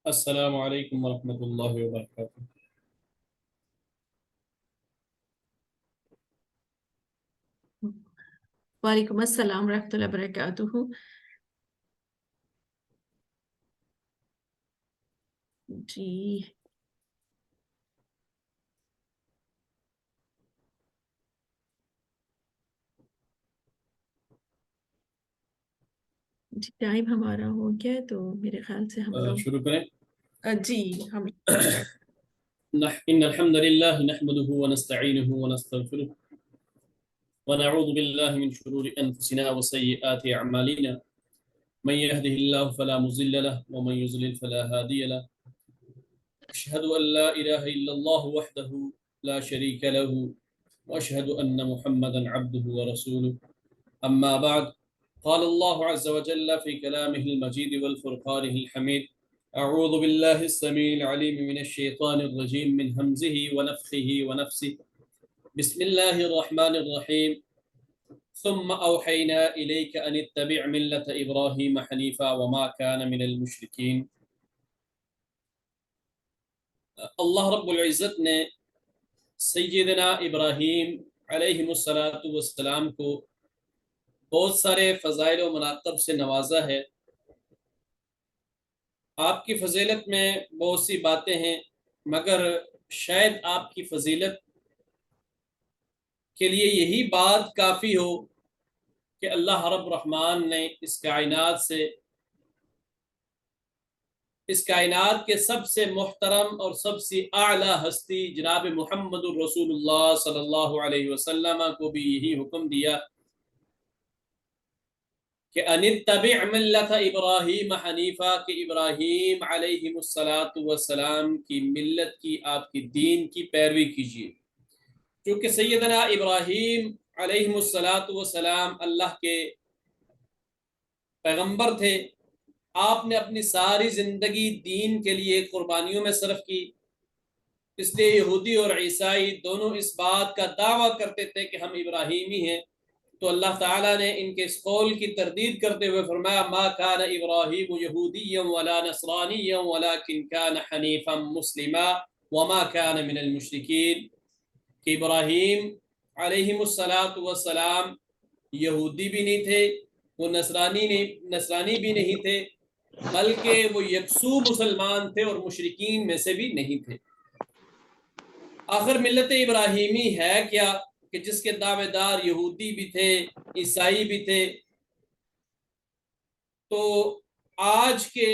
السلام علیکم ورحمۃ اللہ وبرکاتہ۔ وعلیکم السلام ورحمۃ اللہ وبرکاتہ۔ جی جی ٹائم ہمارا ہو گیا ہے تو میرے خیال سے ہم لوگ شروع کریں۔ جی ہم ان الحمد للہ نحمده ونستعینه ونستغفره ونعوذ بالله من شرور انفسنا وسيئات اعمالنا من يهده الله فلا مضل له ومن يضلل فلا هادي له اشهد ان لا اله الا الله وحده لا شريك له واشهد ان محمدا عبده ورسوله اما بعد قال الله عز وجل في كلامه المجيد والفرقانه الحميد أعوذ بالله السميع العليم من الشيطان الرجيم من همزه ونفخه ونفسه بسم الله الرحمن الرحيم ثم أوحينا إليك أن اتبع ملة إبراهيم حنيفا وما كان من المشركين۔ اللہ رب العزت نے سیدنا ابراہیم علیہ السلام کو بہت سارے فضائل و مناقب سے نوازا ہے۔ آپ کی فضیلت میں بہت سی باتیں ہیں، مگر شاید آپ کی فضیلت کے لیے یہی بات کافی ہو کہ اللہ رب الرحمن نے اس کائنات کے سب سے محترم اور سب سے اعلی ہستی جناب محمد الرسول اللہ صلی اللہ علیہ وسلم کو بھی یہی حکم دیا کہ ان اتبع ملت ابراہیم حنیفہ، کہ ابراہیم علیہ السلام کی ملت کی، آپ کی دین کی پیروی کیجیے۔ کیونکہ سیدنا ابراہیم علیہ السلام اللہ کے پیغمبر تھے، آپ نے اپنی ساری زندگی دین کے لیے قربانیوں میں صرف کی، اس لیے یہودی اور عیسائی دونوں اس بات کا دعویٰ کرتے تھے کہ ہم ابراہیمی ہیں۔ تو اللہ تعالیٰ نے ان کے اس قول کی تردید کرتے ہوئے فرمایا ما کان ابراہیم یہودیا ولا نصرانیا ولکن کان حنیفا مسلما وما کان من المشرکین، کہ ابراہیم علیہ السلام یہودی بھی نہیں تھے، وہ نصرانی بھی نہیں تھے، بلکہ وہ یکسو مسلمان تھے اور مشرکین میں سے بھی نہیں تھے۔ آخر ملت ابراہیمی ہے کیا کہ جس کے دعوے دار یہودی بھی تھے، عیسائی بھی تھے؟ تو آج کے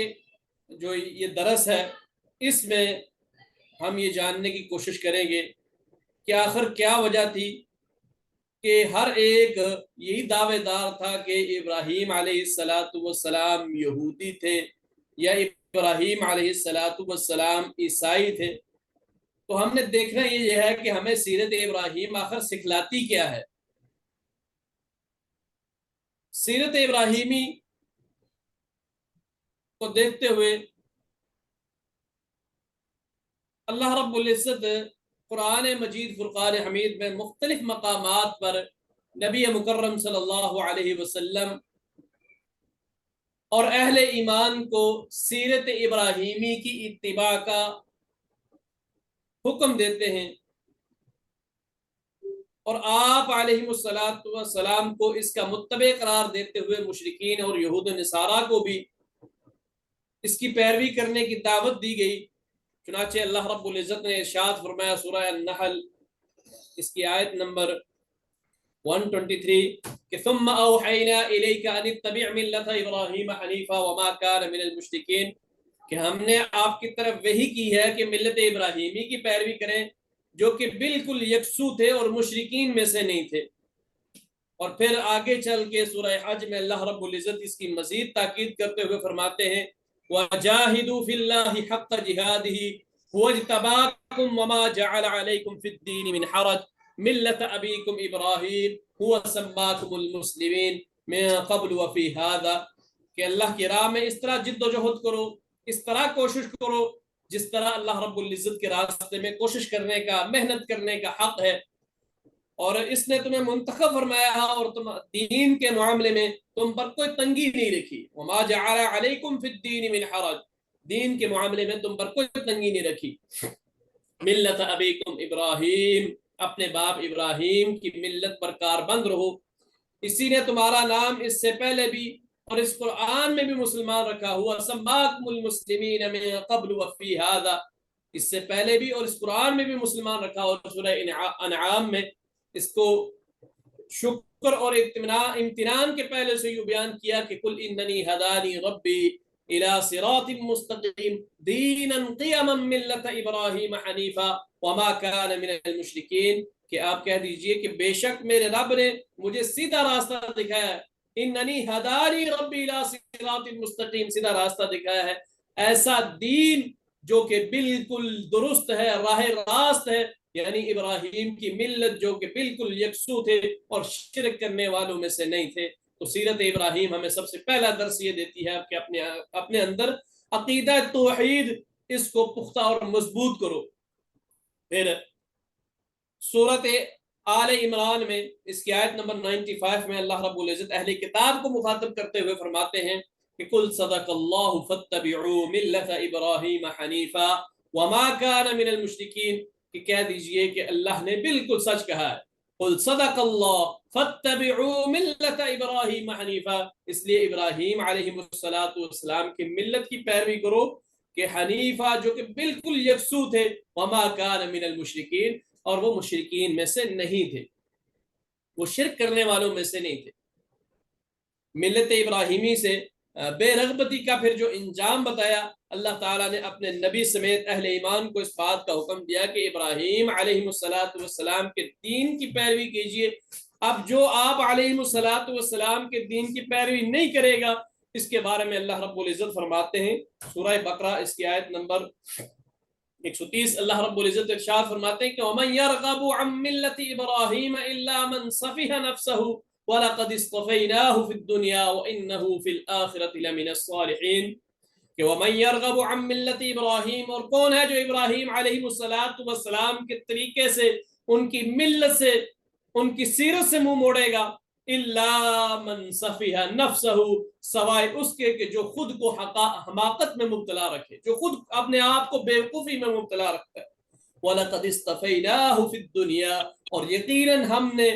جو یہ درس ہے اس میں ہم یہ جاننے کی کوشش کریں گے کہ آخر کیا وجہ تھی کہ ہر ایک یہی دعوے دار تھا کہ ابراہیم علیہ السلام یہودی تھے یا ابراہیم علیہ السلام عیسائی تھے۔ تو ہم نے دیکھنا یہ ہے کہ ہمیں سیرت ابراہیم آخر سکھلاتی کیا ہے۔ سیرت ابراہیمی کو دیکھتے ہوئے اللہ رب العزت قرآن مجید فرقان حمید میں مختلف مقامات پر نبی مکرم صلی اللہ علیہ وسلم اور اہل ایمان کو سیرت ابراہیمی کی اتباع کا حکم دیتے ہیں، اور آپ علیہ السلام کو اس کا متبع قرار دیتے ہوئے مشرکین اور یہود و نصارہ کو بھی اس کی پیروی کرنے کی دعوت دی گئی۔ چنانچہ اللہ رب العزت نے ارشاد فرمایا سورہ النحل اس کی آیت نمبر 123 کہ ثم اوحینا الیک ان اتبع ملت ابراہیم حنیفا وما کان من المشرکین، کہ ہم نے آپ کی طرف وحی کی ہے کہ ملت ابراہیمی کی پیروی کریں جو کہ بالکل یکسو تھے اور مشرکین میں سے نہیں تھے۔ اور پھر آگے چل کے سورہ حج میں اللہ رب العزت اس کی مزید تاکید کرتے ہوئے فرماتے ہیں وَجَاهِدُوا فِي اللَّهِ حَقَّ جِهَادِهِ هُوَ اجْتَبَاكُمْ وَمَا جَعَلَ عَلَيْكُمْ فِي الدِّينِ مِنْ حَرَجٍ مِلَّةَ أَبِيكُمْ إِبْرَاهِيمَ هُوَ سَمَّاكُمُ الْمُسْلِمِينَ مِنْ قَبْلُ وَفِي هَذَا، کہ اللہ کی راہ میں اس طرح جد و جہد کرو، اس طرح کوشش کرو جس طرح اللہ رب العزت کے راستے میں کوشش کرنے کا، محنت کرنے کا حق ہے، اور اس نے تمہیں منتخب فرمایا اور تم دین کے معاملے میں تم پر کوئی تنگی نہیں رکھی۔ وما جعل علیکم فی الدین من حرج، دین کے معاملے میں تم پر کوئی تنگی نہیں رکھی. ملت ابیکم ابراہیم، اپنے باپ ابراہیم کی ملت پر کاربند رہو، اسی نے تمہارا نام اس سے پہلے بھی اور اس قرآن میں بھی مسلمان رکھا ہوا، سماکم المسلمین من قبل وفی ھذا، اس سے پہلے بھی اور اس قرآن میں بھی مسلمان رکھا ہوا. سورہ انعام میں اس کو شکر اور امتنان کے پہلے سے یہ بیان کیا کہ قل اننی ہدانی ربی الى صراط مستقیم دینا قیما ملت ابراہیم حنیفا وما کان من المشرکین، کہ آپ کہہ دیجئے کہ بے شک میرے رب نے مجھے سیدھا راستہ دکھایا ہے. اننی ہدانی ربی الى صراط مستقیم، سیدھا راستہ دکھایا ہے، ایسا دین جو کہ بالکل درست ہے، راہ راست ہے، یعنی ابراہیم کی ملت جو کہ بالکل یکسو تھے اور شرک کرنے والوں میں سے نہیں تھے. تو سیرت ابراہیم ہمیں سب سے پہلا درس یہ دیتی ہے کہ اپنے اندر عقیدہ توحید اس کو پختہ اور مضبوط کرو. پھر سورت آل عمران میں اس کی آیت نمبر 95 میں اللہ رب العزت اہل کتاب کو مخاطب کرتے ہوئے فرماتے ہیں کہ قل صدق اللہ فاتبعوا ملت ابراہیم حنیفا وما کان من المشرکین، کہ کہہ دیجئے کہ اللہ نے بالکل سچ کہا ہے. قل صدق اللہ فاتبعوا ملت ابراہیم حنیفا، اس لیے ابراہیم علیہ السلام کی ملت کی پیروی کرو کہ حنیفہ جو کہ بالکل یکسو تھے، وما کان من المشرکین، اور وہ مشرکین میں سے نہیں تھے، وہ شرک کرنے والوں میں سے نہیں تھے. ملت ابراہیمی سے بے رغبتی کا پھر جو انجام بتایا، اللہ تعالیٰ نے اپنے نبی سمیت اہل ایمان کو اس بات کا حکم دیا کہ ابراہیم علیہ السلام کے دین کی پیروی کیجئے. اب جو آپ علیہ السلام کے دین کی پیروی نہیں کرے گا، اس کے بارے میں اللہ رب العزت فرماتے ہیں سورہ بقرہ اس کی آیت نمبر 130. اللہ رب العزت ارشاد فرماتے ہیں کہ وَمَن يَرْغَبُ عَن مِّلَّةِ إِبْرَاهِيمَ إِلَّا مَن صَفِحَ نَفْسَهُ وَلَقَدِ اصْطَفَيْنَاهُ فِي الدُّنْيَا وَإِنَّهُ فِي الْآخِرَةِ لَمِنَ الصَّالِحِينَ. کہ وَمَن يَرْغَبُ عَن مِّلَّةِ إِبْرَاهِيمَ، اور کون ہے جو ابراہیم علیہ السلام کے طریقے سے، ان کی ملت سے، ان کی سیرت سے منہ موڑے گا، الا من صفیہ نفسہ، سوائے اس کے کہ جو خود کو حماقت میں مبتلا رکھے، جو خود اپنے آپ کو بیوقوفی میں مبتلا رکھتا ہے. وَلَقَدِ اسْتَفَيْنَاهُ فِي الدُّنْيَا، اور یقیناً ہم نے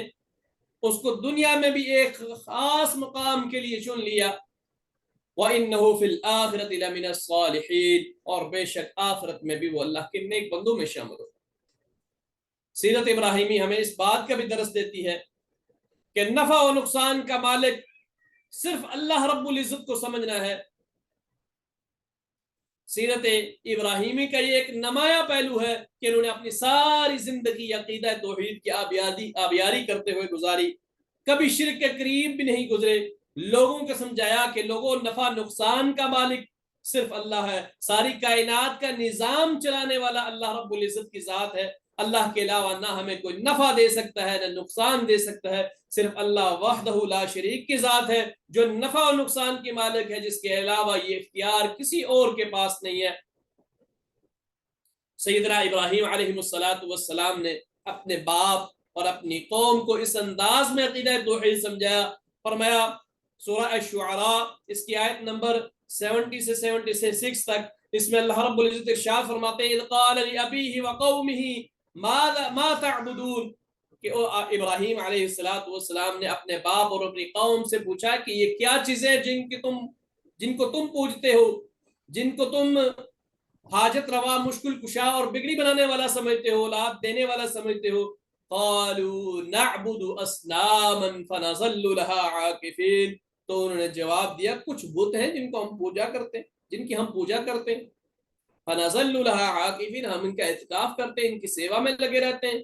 اس کو دنیا میں بھی ایک خاص مقام کے لیے چن لیا. وَإِنَّهُ فِي الْآخِرَةِ لَمِنَ الصَّالِحِينَ، اور بے شک آخرت میں بھی وہ اللہ کے نیک بندوں میں شامل ہو. سیرت ابراہیمی ہمیں اس بات کا بھی درس دیتی ہے کہ نفع و نقصان کا مالک صرف اللہ رب العزت کو سمجھنا ہے. سیرت ابراہیمی کا یہ ایک نمایاں پہلو ہے کہ انہوں نے اپنی ساری زندگی عقیدہ توحید کی آبیاری کرتے ہوئے گزاری، کبھی شرک کے قریب بھی نہیں گزرے. لوگوں کو سمجھایا کہ لوگوں، نفع نقصان کا مالک صرف اللہ ہے، ساری کائنات کا نظام چلانے والا اللہ رب العزت کی ذات ہے. اللہ کے علاوہ نہ ہمیں کوئی نفع دے سکتا ہے نہ نقصان دے سکتا ہے، صرف اللہ وحدہ لا شریک کی ذات ہے جو نفع و نقصان کی مالک ہے، جس کے علاوہ یہ اختیار کسی اور کے پاس نہیں ہے. سیدنا ابراہیم علیہ السلام نے اپنے باپ اور اپنی قوم کو اس انداز میں عقیدہ توحید سمجھایا. فرمایا سورہ الشعراء اس کی آیت نمبر 70 سے 76 تک، اس میں اللہ رب العزت ارشاد فرماتے ہیں اذ قال لأبیہ وقومہ ما تعبدون، کہ ابراہیم علیہ السلام نے اپنے باپ اور اپنی قوم سے پوچھا کہ یہ کیا چیزیں جن کو تم پوجتے ہو، جن کو تم حاجت روا، مشکل کشا اور بگڑی بنانے والا سمجھتے ہو، اولاد دینے والا سمجھتے ہو. قالوا نعبد اصناما فنظل لها عاکفین، تو انہوں نے جواب دیا کچھ بت ہیں جن کو ہم پوجا کرتے ہیں، جن کی ہم پوجا کرتے ہیں. فنظل لها عاکفین، ہم ان کا اعتکاف کرتے ہیں، ان کی سیوا میں لگے رہتے ہیں.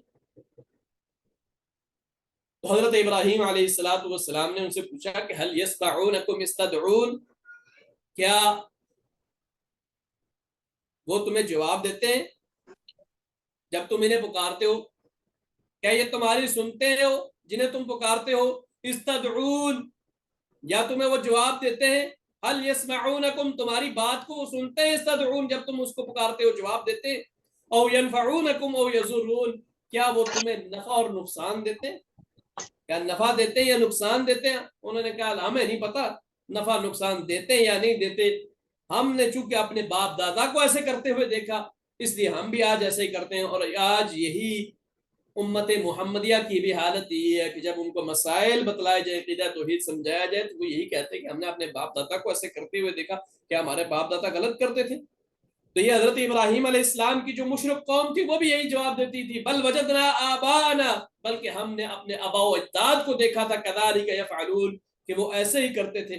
تو حضرت ابراہیم علیہ السلام نے ان سے پوچھا کہ هل يسمعونكم يستدعون، کیا وہ تمہیں جواب دیتے ہیں جب تم انہیں پکارتے ہو؟ کیا یہ تمہاری سنتے ہو جنہیں تم پکارتے ہو؟ استدعون، یا تمہیں وہ جواب دیتے ہیں؟ هل يسمعونكم، تمہاری بات کو وہ سنتے ہیں؟ استدعون، جب تم اس کو پکارتے ہو جواب دیتے ہیں؟ او ينفعونكم او يضرون، کیا وہ تمہیں نفع اور نقصان دیتے ہیں؟ کیا نفع دیتے ہیں یا نقصان دیتے ہیں؟ انہوں نے کہا ہمیں نہیں پتا نفع نقصان دیتے ہیں یا نہیں دیتے. ہم نے چونکہ اپنے باپ دادا کو ایسے کرتے ہوئے دیکھا اس لیے ہم بھی آج ایسے ہی کرتے ہیں. اور آج یہی امت محمدیہ کی بھی حالت یہ ہے کہ جب ان کو مسائل بتلائے جائے، عقیدہ توحید سمجھایا جائے، تو وہ یہی کہتے ہیں کہ ہم نے اپنے باپ دادا کو ایسے کرتے ہوئے دیکھا. کیا ہمارے باپ دادا غلط کرتے تھے؟ تو یہ حضرت ابراہیم علیہ السلام کی جو مشرک قوم تھی وہ بھی یہی جواب دیتی تھی، بل وجدنا آبانا، بلکہ ہم نے اپنے آبا و اجداد کو دیکھا تھا کذالک یفعلون، کہ وہ ایسے ہی کرتے تھے.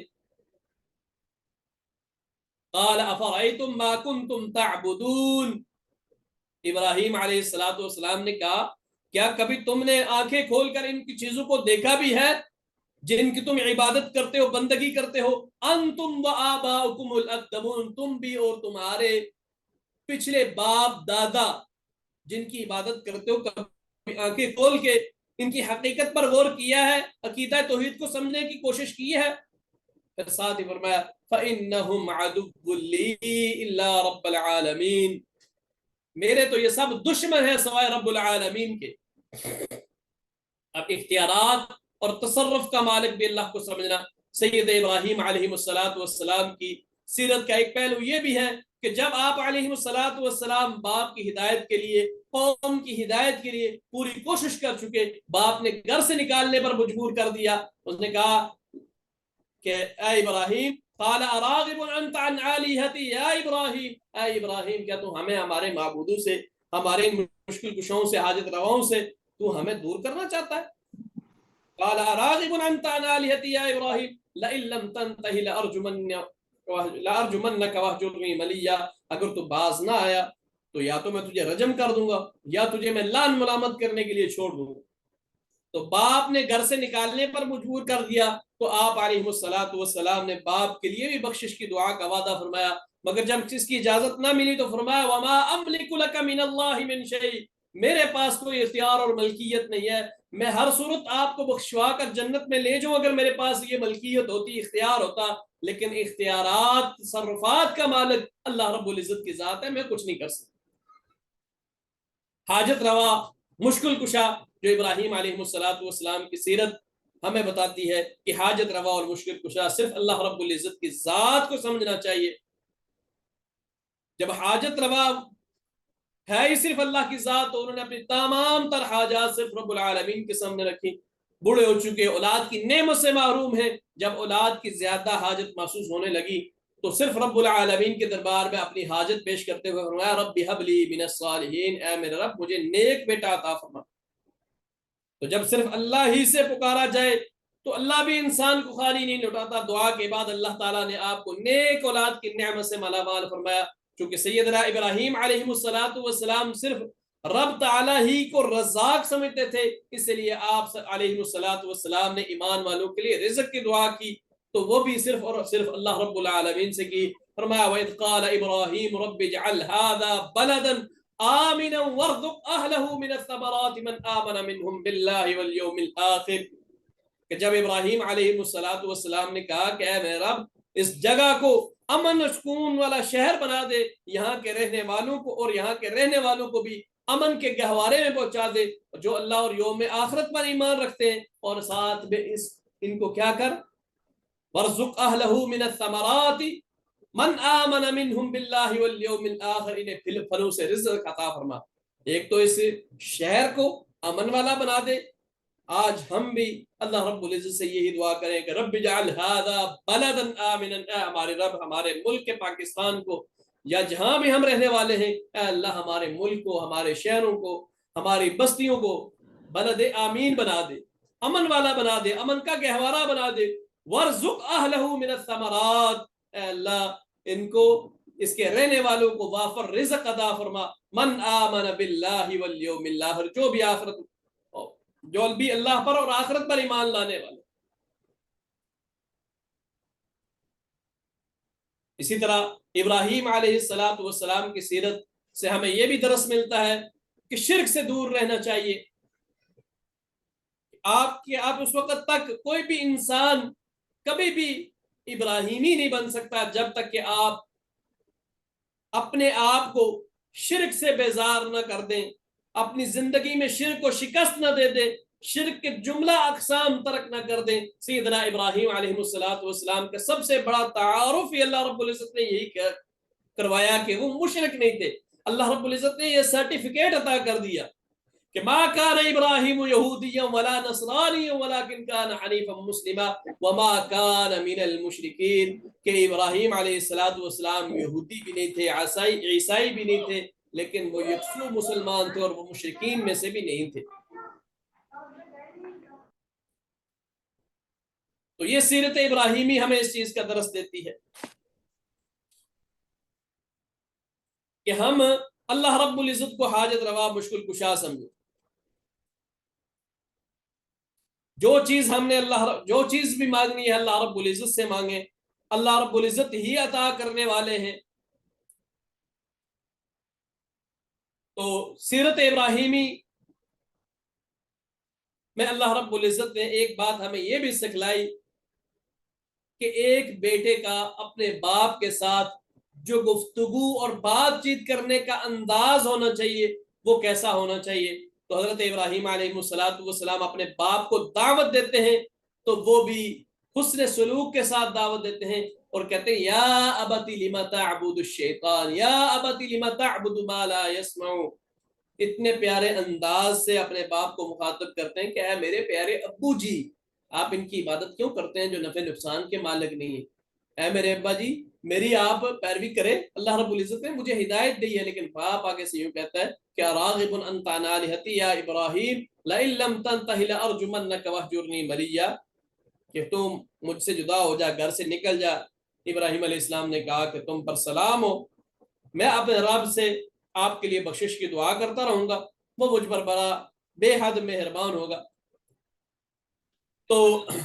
قال افرأيتم ما كنتم تعبدون، ابراہیم علیہ السلام نے کہا کیا کبھی تم نے آنکھیں کھول کر ان کی چیزوں کو دیکھا بھی ہے جن کی تم عبادت کرتے ہو، بندگی کرتے ہو؟ انتم و آباؤکم الاقدمون، تم بھی اور تمہارے پچھلے باپ دادا جن کی عبادت کرتے ہو، کبھی آنکھیں کھول کے ان کی حقیقت پر غور کیا ہے، عقیدہ توحید کو سمجھنے کی کوشش کی ہے؟ پھر ساتھ ہی فرمایا فَإِنَّهُمْ عَدُوٌّ لِّي إِلَّا رَبَّ الْعَالَمِينَ، میرے تو یہ سب دشمن ہیں سوائے رب العالمین کے. اب اختیارات اور تصرف کا مالک بھی اللہ کو سمجھنا. سید ابراہیم علیہ السلام کی سیرت کا ایک پہلو یہ بھی ہے کہ جب آپ علیہ السلام باپ کی ہدایت کے لیے، قوم کی ہدایت کے لیے پوری کوشش کر چکے، باپ نے گھر سے نکالنے پر مجبور کر دیا، اس نے کہا کہ اے ابراہیم، قال اراغب انت عن آلہتی یا ابراہیم، اے ابراہیم کیا تو ہمیں ہمارے معبودوں سے، ہمارے مشکل کشاؤں سے، حاجت رواؤں سے تو ہمیں دور کرنا چاہتا ہے؟ قال اراغب انت عن آلہتی یا ابراہیم لئن لم تنتہی لارجمنک واہجرنی ملیا، اگر تو باز نہ آیا تو یا تو میں تجھے رجم کر دوں گا یا تجھے میں لعن ملامت کرنے کے لیے چھوڑ دوں گا. تو باپ نے گھر سے نکالنے پر مجبور کر دیا، تو آپ علیہ السلام نے باپ کے لیے بھی بخشش کی دعا کا وعدہ فرمایا، مگر جب اس کی اجازت نہ ملی تو فرمایا وما املک لک من اللہ من شیء، میرے پاس کوئی اختیار اور ملکیت نہیں ہے، میں ہر صورت آپ کو بخشوا کر جنت میں لے جاؤں اگر میرے پاس یہ ملکیت ہوتی، اختیار ہوتا، لیکن اختیارات، تصرفات کا مالک اللہ رب العزت کی ذات ہے، میں کچھ نہیں کر سکتا. حاجت روا، مشکل کشا، جو ابراہیم علیہ السلام کی سیرت ہمیں بتاتی ہے کہ حاجت روا اور مشکل کشا صرف اللہ رب العزت کی ذات کو سمجھنا چاہیے. جب حاجت روا ہے ہی صرف اللہ کی ذات، تو انہوں نے اپنی تمام تر حاجات صرف رب العالمین کے سامنے رکھی. بوڑھے ہو چکے، اولاد کی نعمت سے محروم ہیں، جب اولاد کی زیادہ حاجت محسوس ہونے لگی تو صرف رب العالمین کے دربار میں اپنی حاجت پیش کرتے ہوئے فرمایا رب هب لی من الصالحین، اے میرے رب مجھے نیک بیٹا عطا فرما. تو جب صرف اللہ ہی سے پکارا جائے تو اللہ بھی انسان کو خالی نہیں لوٹاتا. دعا کے بعد اللہ تعالیٰ نے آپ کو نیک اولاد کی نعمت سے مالا مال فرمایا. چونکہ سیدنا ابراہیم علیہ السلام صرف رب تعالیٰ ہی کو رزاق سمجھتے تھے، اس لیے آپ علیہ السلام نے ایمان والوں کے لیے رزق کی دعا کی، تو وہ بھی صرف اور صرف اللہ رب العالمین سے کی. فرمایا وَإِذْ قَالَ إِبْرَاهِيمُ رَبِّ اجْعَلْ هَذَا بَلَدًا آمنا وارزق اہلہ من الثمرات من آمن منہم باللہ والیوم الآخر، کہ جب ابراہیم علیہ السلام نے کہا کہ اے میرے رب اس جگہ کو امن و سکون والا شہر بنا دے، یہاں کے رہنے والوں کو اور یہاں کے رہنے والوں کو بھی امن کے گہوارے میں پہنچا دے، جو اللہ اور یوم آخرت پر ایمان رکھتے ہیں، اور ساتھ میں ان کو کیا کر وارزق اہلہ من الثمرات من آمن منہم باللہ والیوم الآخر، انہیں پھلوں سے رزق عطا فرما. ایک تو اس شہر کو امن والا بنا دے. آج ہم بھی اللہ رب العزت سے یہی دعا کریں کہ رب اجعل ھذا بلدا آمنا، اے ہمارے رب ہمارے ملک پاکستان کو یا جہاں بھی ہم رہنے والے ہیں، اے اللہ ہمارے ملک کو، ہمارے شہروں کو، ہماری بستیوں کو بلد آمین بنا دے، امن والا بنا دے، امن کا گہوارہ بنا دے. وارزق اہلہ من الثمرات، اے اللہ ان کو، اس کے رہنے والوں کو وافر رزق عطا فرما. من آمن باللہ والیوم الآخر، جو بھی آخرت، جو بھی اللہ پر اور آخرت پر ایمان لانے والے. اسی طرح ابراہیم علیہ السلام کی سیرت سے ہمیں یہ بھی درس ملتا ہے کہ شرک سے دور رہنا چاہیے. آپ اس وقت تک کوئی بھی انسان کبھی بھی ابراہیمی نہیں بن سکتا جب تک کہ آپ اپنے آپ کو شرک سے بیزار نہ کر دیں، اپنی زندگی میں شرک کو شکست نہ دے دیں. شرک کے جملہ اقسام ترک نہ کر دیں. سیدنا ابراہیم علیہ السلام کا سب سے بڑا تعارف ہی اللہ رب العزت نے یہی کروایا کہ وہ مشرک نہیں تھے. اللہ رب العزت نے یہ سرٹیفکیٹ عطا کر دیا کہ ما کان ابراہیم یہودیا ولا نصرانیا ولکن کان حنیفا مسلما وما کان من المشرکین، کہ ابراہیم علیہ السلام یہودی بھی نہیں تھے، عیسائی بھی نہیں تھے، لیکن وہ یکسو مسلمان تھے اور وہ مشرکین میں سے بھی نہیں تھے. تو یہ سیرت ابراہیمی ہمیں اس چیز کا درس دیتی ہے کہ ہم اللہ رب العزت کو حاجت روا مشکل کشا سمجھیں. جو چیز بھی مانگنی ہے اللہ رب العزت سے مانگیں. اللہ رب العزت ہی عطا کرنے والے ہیں. تو سیرت ابراہیمی میں اللہ رب العزت نے ایک بات ہمیں یہ بھی سکھلائی کہ ایک بیٹے کا اپنے باپ کے ساتھ جو گفتگو اور بات چیت کرنے کا انداز ہونا چاہیے وہ کیسا ہونا چاہیے. تو حضرت ابراہیم علیہ السلام اپنے باپ کو دعوت دیتے ہیں تو وہ بھی حسن سلوک کے ساتھ دعوت دیتے ہیں اور کہتے ہیں یا ابتی لم تعبد الشیطان یا ابتی لم تعبد ما لا يسمع. اتنے پیارے انداز سے اپنے باپ کو مخاطب کرتے ہیں کہ اے میرے پیارے ابو جی، آپ ان کی عبادت کیوں کرتے ہیں جو نفع نقصان کے مالک نہیں ہیں. اے میرے ابا جی، میری آپ پیروی کریں. اللہ رب العزت نے مجھے ہدایت دی ہے، لیکن باپ آگے سے یوں کہتا ہے کہ راغب انت عن آلہتی یا ابراہیم لئن لم تنتہ لارجمنک واہجرنی ملیا، کہ تم مجھ سے جدا ہو جا، گھر سے نکل جا. ابراہیم علیہ السلام نے کہا کہ تم پر سلام ہو، میں اپنے رب سے آپ کے لیے بخشش کی دعا کرتا رہوں گا، وہ مجھ پر بڑا بے حد مہربان ہوگا. تو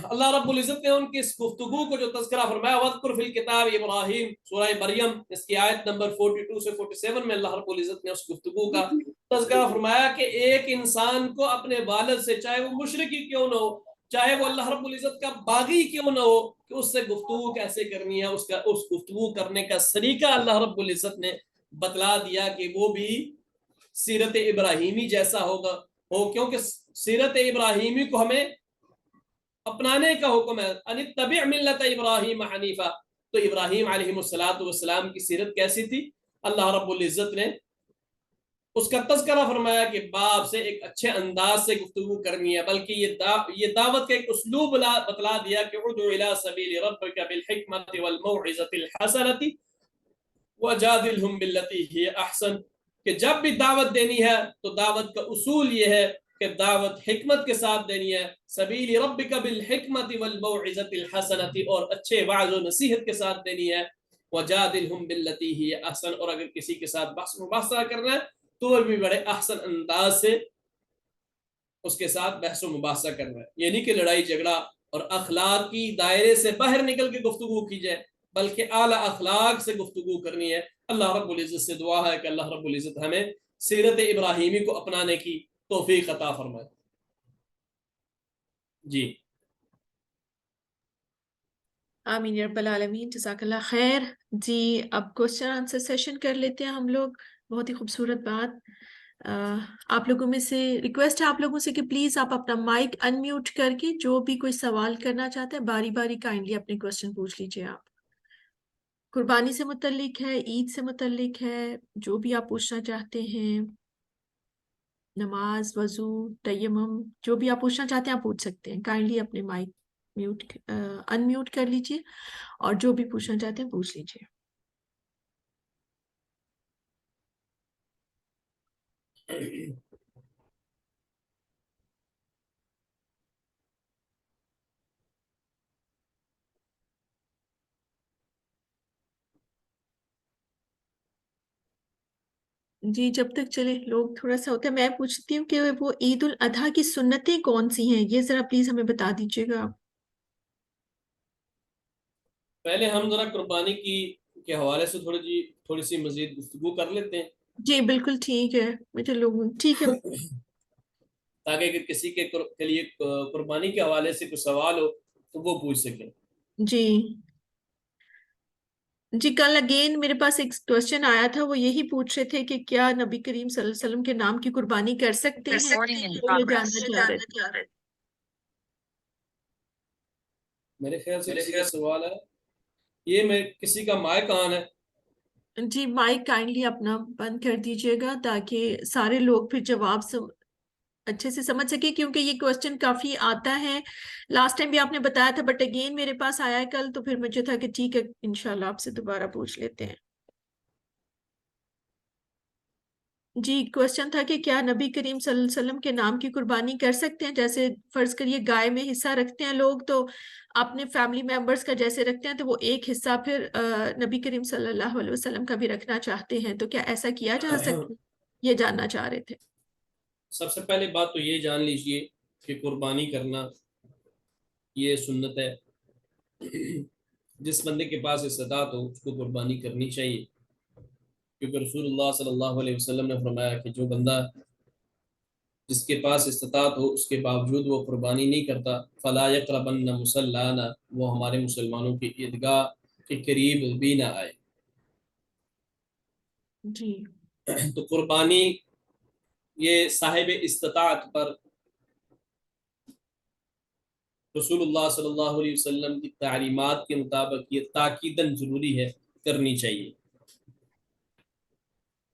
اللہ رب العزت نے ان کی اس گفتگو کو جو تذکرہ فرمایا وَاذْكُرْ فِي الْكِتَابِ ابراہیم، سورہ مریم اس کی آیت نمبر 42 سے 47 میں اللہ رب العزت نے اس گفتگو کا تذکرہ فرمایا کہ ایک انسان کو اپنے والد سے، چاہے وہ مشرکی کیوں نہ ہو، چاہے وہ اللہ رب العزت کا باغی کیوں نہ ہو، کہ اس سے گفتگو کیسے کرنی ہے، اس گفتگو کرنے کا طریقہ اللہ رب العزت نے بتلا دیا کہ وہ بھی سیرت ابراہیمی جیسا ہو کیونکہ سیرت ابراہیمی کو ہمیں اپنانے کا حکم ہے. ان اتبع ملت ابراہیم حنیفہ. تو ابراہیم علیہ السلام کی سیرت کیسی تھی؟ اللہ رب العزت نے اس کا تذکرہ فرمایا کہ باپ سے ایک اچھے انداز سے گفتگو کرنی ہے، بلکہ یہ دعوت کا ایک اسلوب بتلا دیا کہ ادعو الی سبیل ربک بالحکمت والموعظۃ الحسنۃ وجادلہم باللتی ہی احسن. کہ جب بھی دعوت دینی ہے تو دعوت کا اصول یہ ہے کہ دعوت حکمت کے ساتھ دینی ہے، سبیل ربک بالحکمت والموعظۃ الحسنۃ، اور اچھے وعظ و نصیحت کے ساتھ دینی ہے. وجادلہم باللتی ہی احسن، اور اگر کسی کے ساتھ بحث مباحثہ کرنا ہے تو وہ بھی بڑے احسن انداز سے اس کے ساتھ بحث و مباحثہ کرنا ہے. یعنی کہ لڑائی جھگڑا اور اخلاقی دائرے سے باہر نکل کے گفتگو کی جائے، بلکہ اعلیٰ اخلاق سے گفتگو کرنی ہے. اللہ رب العزت سے دعا ہے کہ اللہ رب العزت ہمیں سیرت ابراہیمی کو اپنانے کی توفیق عطا فرمائے. جی آمین یا رب العالمین، جزاک اللہ خیر. جی اب کوشچن آنسر سیشن کر لیتے ہیں ہم لوگ. بہت ہی خوبصورت بات. آپ لوگوں میں سے ریکویسٹ ہے آپ لوگوں سے کہ پلیز آپ اپنا مائک ان میوٹ کر کے جو بھی کوئی سوال کرنا چاہتے ہیں باری باری کائنڈلی اپنے کوشچن پوچھ لیجیے. آپ قربانی سے متعلق ہے، عید سے متعلق ہے، جو بھی آپ پوچھنا چاہتے ہیں، نماز، وضو، تیمم، جو بھی آپ پوچھنا چاہتے ہیں آپ پوچھ سکتے ہیں. کائنڈلی اپنے مائک ان میوٹ کر لیجیے اور جو بھی پوچھنا چاہتے ہیں پوچھ لیجیے. جی جب تک چلے لوگ تھوڑا سا ہوتا ہے، میں پوچھتی ہوں کہ وہ عید الاضحیٰ کی سنتیں کون سی ہیں، یہ ذرا پلیز ہمیں بتا دیجیے گا. پہلے ہم ذرا قربانی کے حوالے سے تھوڑی سی مزید گفتگو کر لیتے ہیں. جی بالکل ٹھیک ہے. مجھے لوگ ٹھیک ہے. تاکہ اگر کسی کے لیے قربانی کے حوالے سے کوئی سوال ہو تو وہ پوچھ سکیں. جی جی کل اگین میرے پاس ایک کوشچن آیا تھا، وہ یہی پوچھ رہے تھے کہ کیا نبی کریم صلی اللہ علیہ وسلم کے نام کی قربانی کر سکتے ہیں، تو یہ جاننا چاہ رہے تھے۔ میرے خیال سے کسی کا سوال ہے یہ، میں کسی کا مائک آن ہے؟ جی مائک کائنڈلی اپنا بند کر دیجیے گا تاکہ سارے لوگ پھر جواب اچھے سے سمجھ سکے، کیونکہ یہ کوشچن کافی آتا ہے، لاسٹ ٹائم بھی آپ نے بتایا تھا بٹ اگین میرے پاس آیا ہے کل، تو پھر مجھے تھا کہ ٹھیک ہے انشاءاللہ آپ سے دوبارہ پوچھ لیتے ہیں۔ جی کوشچن تھا کہ کیا نبی کریم صلی اللہ علیہ وسلم کے نام کی قربانی کر سکتے ہیں؟ جیسے فرض کریے گائے میں حصہ رکھتے ہیں لوگ، تو اپنے فیملی ممبرز کا جیسے رکھتے ہیں تو وہ ایک حصہ پھر نبی کریم صلی اللہ علیہ وسلم کا بھی رکھنا چاہتے ہیں، تو کیا ایسا کیا جا سکتا ہے؟ یہ جاننا چاہ رہے تھے۔ سب سے پہلے بات تو یہ جان لیجئے کہ قربانی کرنا یہ سنت ہے، جس بندے کے پاس استطاعت ہو اس کو قربانی کرنی چاہیے، کیونکہ رسول اللہ صلی اللہ علیہ وسلم نے فرمایا کہ جو بندہ جس کے پاس استطاعت ہو اس کے باوجود وہ قربانی نہیں کرتا، فلا یقربن مصلانا، وہ ہمارے مسلمانوں کی عیدگاہ کے قریب بھی نہ آئے۔ جی تو قربانی یہ صاحب استطاعت پر رسول اللہ صلی اللہ علیہ وسلم کی تعلیمات کے مطابق یہ تاکیداً ضروری ہے، کرنی چاہیے۔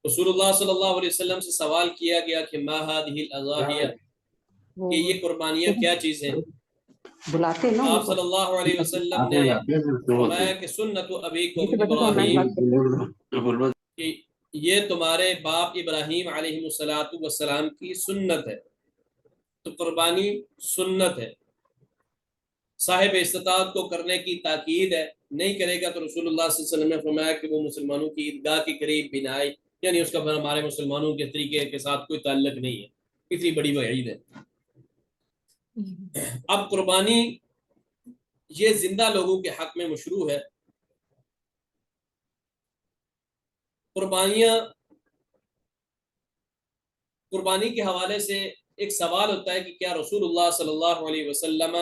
رسول اللہ صلی اللہ علیہ وسلم سے سوال کیا گیا کہ ما هذه الاضاحیہ، کہ یہ قربانیاں کیا چیزیں ہیں؟ بلاتے نا آپ صلی اللہ علیہ وسلم نے فرمایا کہ سنت ابیکم ابراہیم، کہ یہ تمہارے باپ ابراہیم علیہ الصلوۃ والسلام کی سنت ہے، تو قربانی سنت ہے، صاحب استطاعت کو کرنے کی تاکید ہے، نہیں کرے گا تو رسول اللہ صلی اللہ علیہ وسلم نے فرمایا کہ وہ مسلمانوں کی عیدگاہ کے قریب بھی نہ آئے، یعنی اس کا ہمارے مسلمانوں کے طریقے کے ساتھ کوئی تعلق نہیں ہے، اتنی بڑی وعید ہے۔ اب قربانی یہ زندہ لوگوں کے حق میں مشروع ہے۔ قربانی کے حوالے سے ایک سوال ہوتا ہے کہ کیا رسول اللہ صلی اللہ علیہ وسلم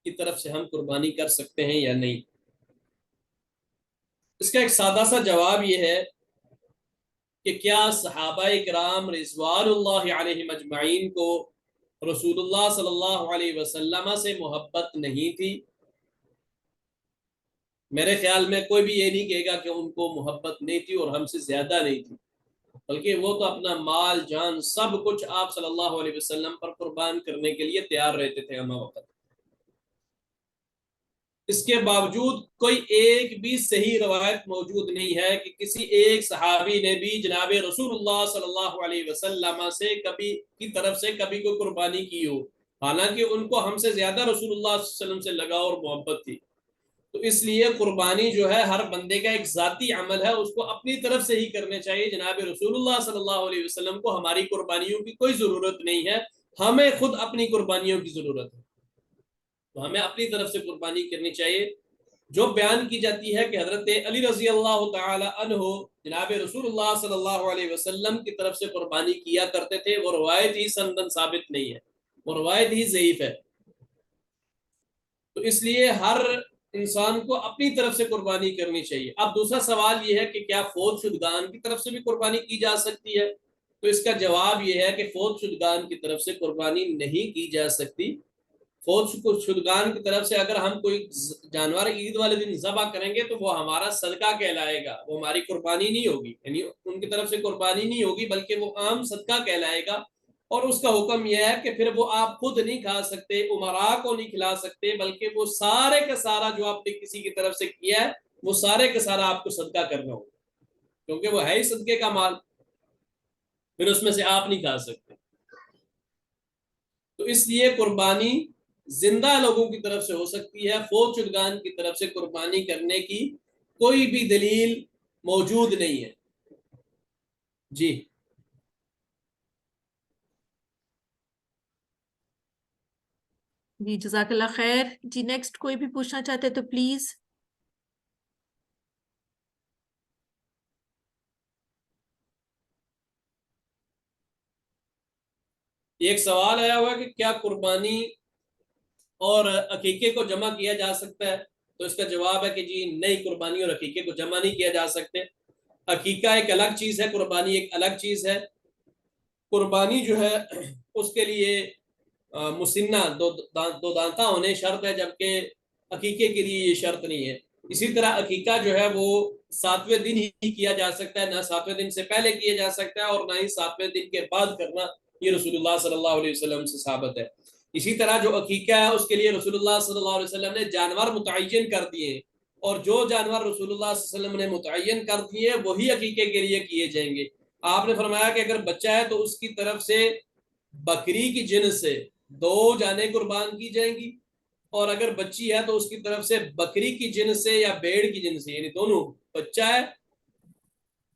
کی طرف سے ہم قربانی کر سکتے ہیں یا نہیں؟ اس کا ایک سادہ سا جواب یہ ہے کہ کیا صحابہ کرام رضوان اللہ علیہم اجمعین کو رسول اللہ صلی اللہ علیہ وسلم سے محبت نہیں تھی؟ میرے خیال میں کوئی بھی یہ نہیں کہے گا کہ ان کو محبت نہیں تھی اور ہم سے زیادہ نہیں تھی، بلکہ وہ تو اپنا مال جان سب کچھ آپ صلی اللہ علیہ وسلم پر قربان کرنے کے لیے تیار رہتے تھے ہمہ وقت۔ اس کے باوجود کوئی ایک بھی صحیح روایت موجود نہیں ہے کہ کسی ایک صحابی نے بھی جناب رسول اللہ صلی اللہ علیہ وسلم سے کبھی کی طرف سے کبھی کوئی قربانی کی ہو، حالانکہ ان کو ہم سے زیادہ رسول اللہ صلی اللہ علیہ وسلم سے لگاؤ اور محبت تھی۔ تو اس لیے قربانی جو ہے ہر بندے کا ایک ذاتی عمل ہے، اس کو اپنی طرف سے ہی کرنے چاہیے۔ جناب رسول اللہ صلی اللہ علیہ وسلم کو ہماری قربانیوں کی کوئی ضرورت نہیں ہے، ہمیں خود اپنی قربانیوں کی ضرورت ہے، تو ہمیں اپنی طرف سے قربانی کرنی چاہیے۔ جو بیان کی جاتی ہے کہ حضرت علی رضی اللہ تعالی عنہ جناب رسول اللہ صلی اللہ علیہ وسلم کی طرف سے قربانی کیا کرتے تھے، وہ روایت ہی سندن ثابت نہیں ہے، وہ روایت ہی ضعیف ہے۔ تو اس لیے ہر انسان کو اپنی طرف سے قربانی کرنی چاہیے۔ اب دوسرا سوال یہ ہے کہ کیا فوت شدگان کی طرف سے بھی قربانی کی جا سکتی ہے؟ تو اس کا جواب یہ ہے کہ فوت شدگان کی طرف سے قربانی نہیں کی جا سکتی۔ فوت شدگان کی طرف سے اگر ہم کوئی جانور عید والے دن ذبح کریں گے تو وہ ہمارا صدقہ کہلائے گا، وہ ہماری قربانی نہیں ہوگی، یعنی ان کی طرف سے قربانی نہیں ہوگی بلکہ وہ عام صدقہ کہلائے گا۔ اور اس کا حکم یہ ہے کہ پھر وہ آپ خود نہیں کھا سکتے، امراء کو نہیں کھلا سکتے، بلکہ وہ سارے کا سارا جو آپ نے کسی کی طرف سے کیا ہے وہ سارے کا سارا آپ کو صدقہ کرنا ہوگا، کیونکہ وہ ہے ہی صدقے کا مال، پھر اس میں سے آپ نہیں کھا سکتے۔ تو اس لیے قربانی زندہ لوگوں کی طرف سے ہو سکتی ہے، فوت شدگان کی طرف سے قربانی کرنے کی کوئی بھی دلیل موجود نہیں ہے۔ جی جی جزاک اللہ خیر۔ جی نیکسٹ کوئی بھی پوچھنا چاہتے تو پلیز۔ ایک سوال آیا ہوا کہ کیا قربانی اور عقیقے کو جمع کیا جا سکتا ہے؟ تو اس کا جواب ہے کہ جی نئی قربانی اور عقیقے کو جمع نہیں کیا جا سکتے. عقیقہ ایک الگ چیز ہے, قربانی ایک الگ چیز ہے. قربانی جو ہے اس کے لیے مسنہ دو دانتا ہونے شرط ہے, جبکہ عقیقے کے لیے یہ شرط نہیں ہے. اسی طرح عقیقہ جو ہے وہ 7ویں دن ہی کیا جا سکتا ہے, نہ 7ویں دن سے پہلے کیا جا سکتا ہے اور نہ ہی 7ویں دن کے بعد کرنا. یہ رسول اللہ صلی اللہ علیہ وسلم سے ثابت ہے. اسی طرح جو عقیقہ ہے اس کے لیے رسول اللہ صلی اللہ علیہ وسلم نے جانور متعین کر دیے ہیں, اور جو جانور رسول اللہ صلی اللہ علیہ وسلم نے متعین کر دیے وہی عقیقے کے لیے کیے جائیں گے. آپ نے فرمایا کہ اگر بچہ ہے تو اس کی طرف سے بکری کی جنس سے 2 جانیں قربان کی جائیں گی, اور اگر بچی ہے تو اس کی طرف سے بکری کی جنس سے یا بھیڑ کی جنس سے, یعنی دونوں. بچہ ہے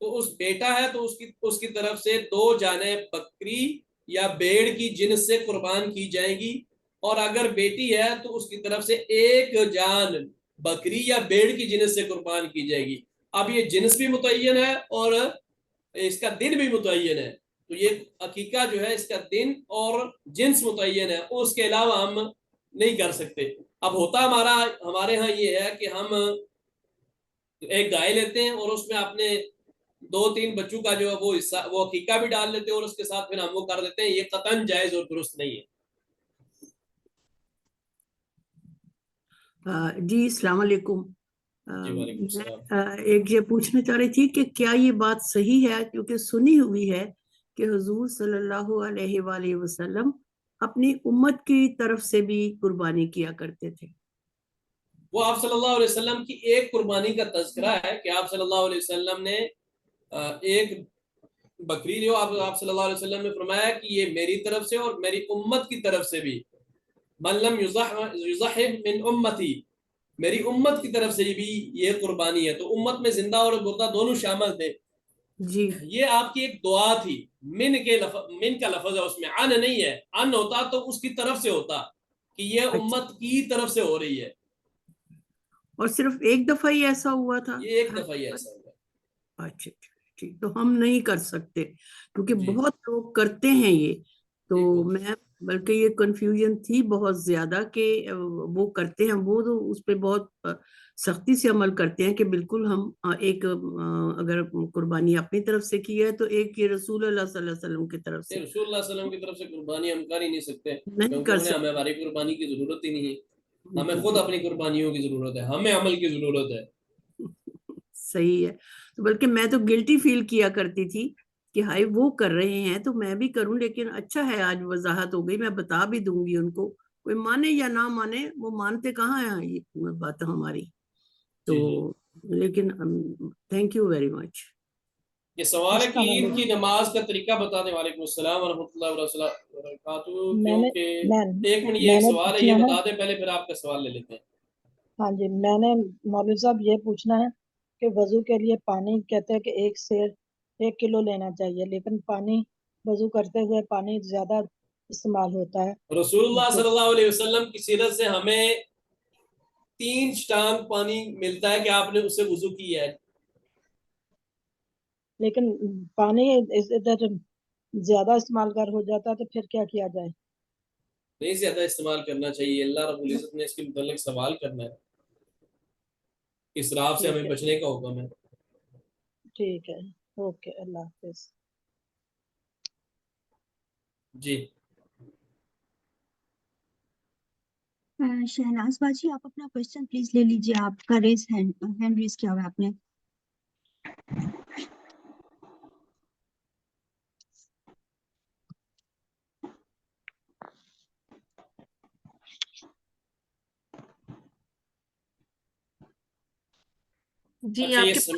تو اس بیٹا ہے تو اس کی طرف سے 2 جانیں بکری یا بھیڑ کی جنس سے قربان کی جائیں گی, اور اگر بیٹی ہے تو اس کی طرف سے 1 جان بکری یا بھیڑ کی جنس سے قربان کی جائے گی. اب یہ جنس بھی متعین ہے اور اس کا دن بھی متعین ہے, تو یہ عقیقہ جو ہے اس کا دن اور جنس متعین ہے, اس کے علاوہ ہم نہیں کر سکتے. اب ہوتا ہمارے ہاں یہ ہے کہ ہم ایک گائے لیتے ہیں اور اس میں اپنے 2-3 بچوں کا جو ہے وہ حصہ وہ عقیقہ بھی ڈال لیتے ہیں, اور اس کے ساتھ پھر ہم وہ کر دیتے ہیں. یہ قطعاً جائز اور درست نہیں ہے. جی السلام علیکم. جی وعلیکم السلام. میں ایک یہ پوچھنا چاہ رہی تھی کہ کیا یہ بات صحیح ہے, کیونکہ سنی ہوئی ہے کہ حضور صلی اللہ علیہ وآلہ وسلم اپنی امت کی طرف سے بھی قربانی کیا کرتے تھے. وہ آپ صلی اللہ علیہ وسلم کی ایک قربانی کا تذکرہ ہے کہ آپ صلی اللہ علیہ وسلم نے ایک بکری جو آپ صلی اللہ علیہ وسلم نے فرمایا کہ یہ میری طرف سے اور میری امت کی طرف سے بھی, من لم یضحی من امتی, میری امت کی طرف سے بھی یہ قربانی ہے. تو امت میں زندہ اور مردہ دونوں شامل تھے. جی یہ آپ کی ایک دعا تھی. من کا لفظ ہے اس میں, ان نہیں ہے. ان ہوتا تو اس کی طرف سے ہوتا کہ یہ امت کی طرف سے ہو رہی ہے. اور صرف ایک دفعہ ہی ایسا ہوا تھا؟ یہ ایک دفعہ ہی ایسا ہوا. اچھا ٹھیک, تو ہم نہیں کر سکتے کیونکہ جی بہت لوگ کرتے ہیں یہ. تو بالکل میں بلکہ یہ کنفیوژن تھی بہت زیادہ کہ وہ کرتے ہیں, وہ تو اس پہ بہت سختی سے عمل کرتے ہیں کہ بالکل ہم ایک اگر قربانی اپنی طرف سے کی ہے تو ایک یہ رسول اللہ صلی اللہ علیہ وسلم کی طرف سے رسول اللہ صلی اللہ علیہ وسلم کی طرف سے قربانی ہم کر ہی نہیں سکتے, نہیں کیونکہ کر انہیں سکتے. ہماری قربانی کی ضرورت ہی نہیں ہے. ہمیں خود اپنی قربانیوں کی ضرورت ہے, ہمیں عمل کی ضرورت ہے. صحیح ہے. تو بلکہ میں تو گلٹی فیل کیا کرتی تھی کہ ہائی وہ کر رہے ہیں تو میں بھی کروں, لیکن اچھا ہے آج وضاحت ہو گئی, میں بتا بھی دوں گی ان کو, کوئی مانے یا نہ مانے, وہ مانتے کہاں ہیں یہ بات ہماری. تو جی جی. لیکن تھینک یو ویری مچ. یہ سوال ہے کہ عید کی نماز کا طریقہ بتا دیں. وعلیکم السلام ورحمۃ اللہ وبرکاتہ. کیونکہ ایک منٹ, یہ ایک سوال ہے, یہ بتا دیں پہلے پھر آپ کا سوال لے لیتے ہیں. ہاں جی, میں نے مولوی صاحب یہ پوچھنا ہے کہ وضو کے لیے پانی کہتے ہیں کہ 1 کلو لینا چاہیے, لیکن پانی وضو کرتے ہوئے پانی زیادہ استعمال ہوتا ہے. رسول اللہ صلی اللہ علیہ وسلم کی سیرت سے ہمیں 3 ٹانک پانی ملتا ہے کہ آپ نے اس سے وضو کیا ہے. لیکن پانی ادھر زیادہ استعمال کر ہو جاتا ہے تو پھر کیا کیا جائے؟ نہیں زیادہ استعمال کرنا چاہیے. اللہ رب العزت نے اس کے متعلق سوال کرنا ہے, اسراف سے ہمیں بچنے کا حکم ہے. ٹھیک ہے, اوکے, اللہ حافظ. جی شہناز باجی, آپ اپنا کوشچن پلیز لے لیجیے. آپ کا ہینڈ ریز کیا ہوا ہے آپ نے. جی اچھا, آپ یہ کے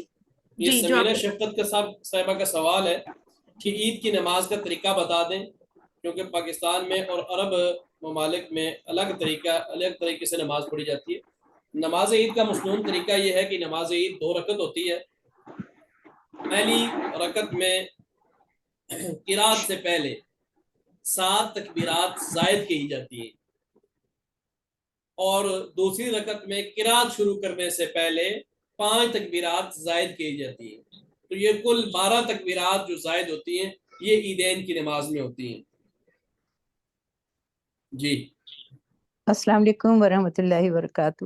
یہ جی جو سمیرہ آپ شفقت کا صاحبہ کا سوال ہے کہ عید کی نماز کا طریقہ بتا دیں, کیونکہ پاکستان میں اور عرب ممالک میں الگ طریقے سے نماز پڑھی جاتی ہے. نماز عید کا مسنون طریقہ یہ ہے کہ نماز عید 2 رکعت ہوتی ہے. پہلی رکعت میں قرات سے پہلے 7 تکبیرات زائد کہی جاتی ہیں, اور دوسری رکعت میں قرات شروع کرنے سے پہلے 5 تکبیرات زائد کی جاتی ہیں. تو یہ کل 12 تکبیرات جو زائد ہوتی ہیں یہ عیدین کی نماز میں ہوتی ہیں. جی السلام علیکم ورحمۃ اللہ وبرکاتہ.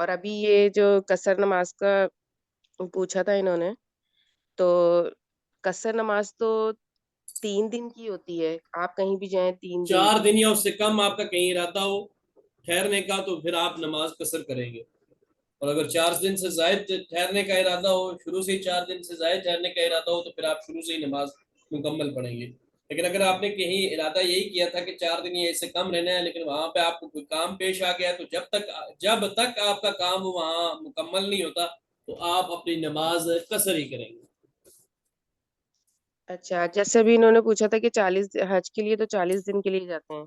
اور ابھی یہ جو قصر نماز کا پوچھا تھا انہوں نے، تو قصر نماز تو 3 دن کی ہوتی ہے، آپ کہیں بھی جائیں 3 دن 4 دن یا اس سے کم آپ کا کہیں ارادہ ہو ٹھہرنے کا تو پھر آپ نماز قصر کریں گے، اور اگر 4 دن سے زائد ٹھہرنے کا ارادہ ہو، شروع سے ہی 4 دن سے زائد ٹھہرنے کا ارادہ ہو، تو پھر آپ شروع سے ہی نماز مکمل پڑھیں گے۔ لیکن اگر آپ نے کہیں ارادہ یہی کیا تھا کہ 4 دن یا اس سے کم رہنا ہے، لیکن وہاں پہ آپ کو کوئی کام پیش آ گیا، تو جب تک آپ کا کام وہاں مکمل نہیں ہوتا تو آپ اپنی نماز قصر ہی کریں گے۔ اچھا، جیسے بھی انہوں نے پوچھا تھا کہ 40 حج کے لیے تو 40 دن کے لیے جاتے ہیں۔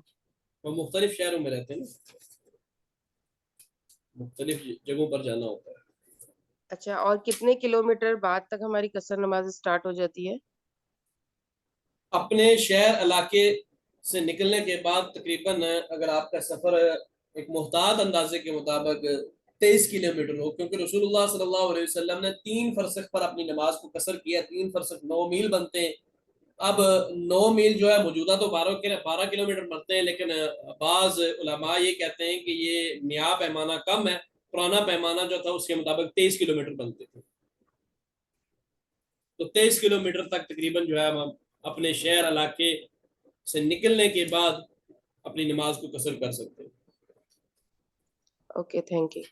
وہ مختلف شہروں میں رہتے ہیں نا، مختلف جگہوں پر جانا ہوتا ہے۔ اچھا، اور کتنے کلومیٹر بعد تک ہماری قصر نماز اسٹارٹ ہو جاتی ہے؟ اپنے شہر علاقے سے نکلنے کے بعد تقریباً اگر آپ کا سفر ایک محتاط اندازے کے مطابق 23 کلومیٹر ہو، کیونکہ رسول اللہ صلی اللہ علیہ وسلم نے 3 فرسخ پر اپنی نماز کو قصر کیا، 3 فرسخ 9 میل بنتے ہیں۔ اب 9 میل جو ہے موجودہ تو 12 کلومیٹر بنتے ہیں، لیکن بعض علماء یہ کہتے ہیں کہ یہ نیا پیمانہ کم ہے، پرانا پیمانہ جو تھا اس کے مطابق 23 کلومیٹر بنتے تھے۔ تو 23 کلومیٹر تک تقریباً جو ہے ہم اپنے شہر علاقے سے نکلنے کے بعد اپنی نماز کو قصر کر سکتے ہیں۔ Okay, thank you.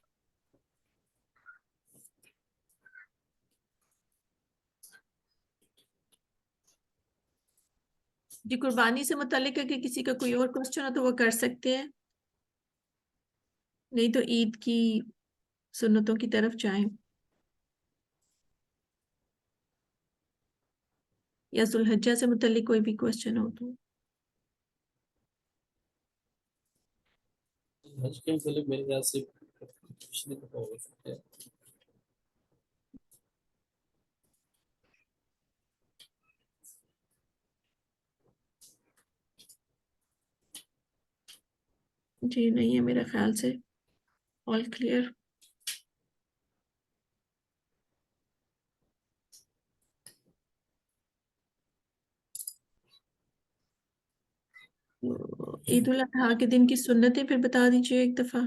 جی، قربانی سے متعلق ہے کہ کسی کا کوئی اور کوشچن ہو تو وہ کر سکتے ہیں، نہیں تو عید کی سنتوں کی طرف جائیں، یا ذوالحجہ سے متعلق کوئی بھی کوشچن ہو تو۔ حج کے متعلق میرے خیال سے پچھلے دفعہ ہو چکا ہے۔ جی نہیں ہے میرے خیال سے، آل کلیئر۔ عید الاضحیٰ کے دن کی سنتیں پھر بتا دیجیے ایک دفعہ۔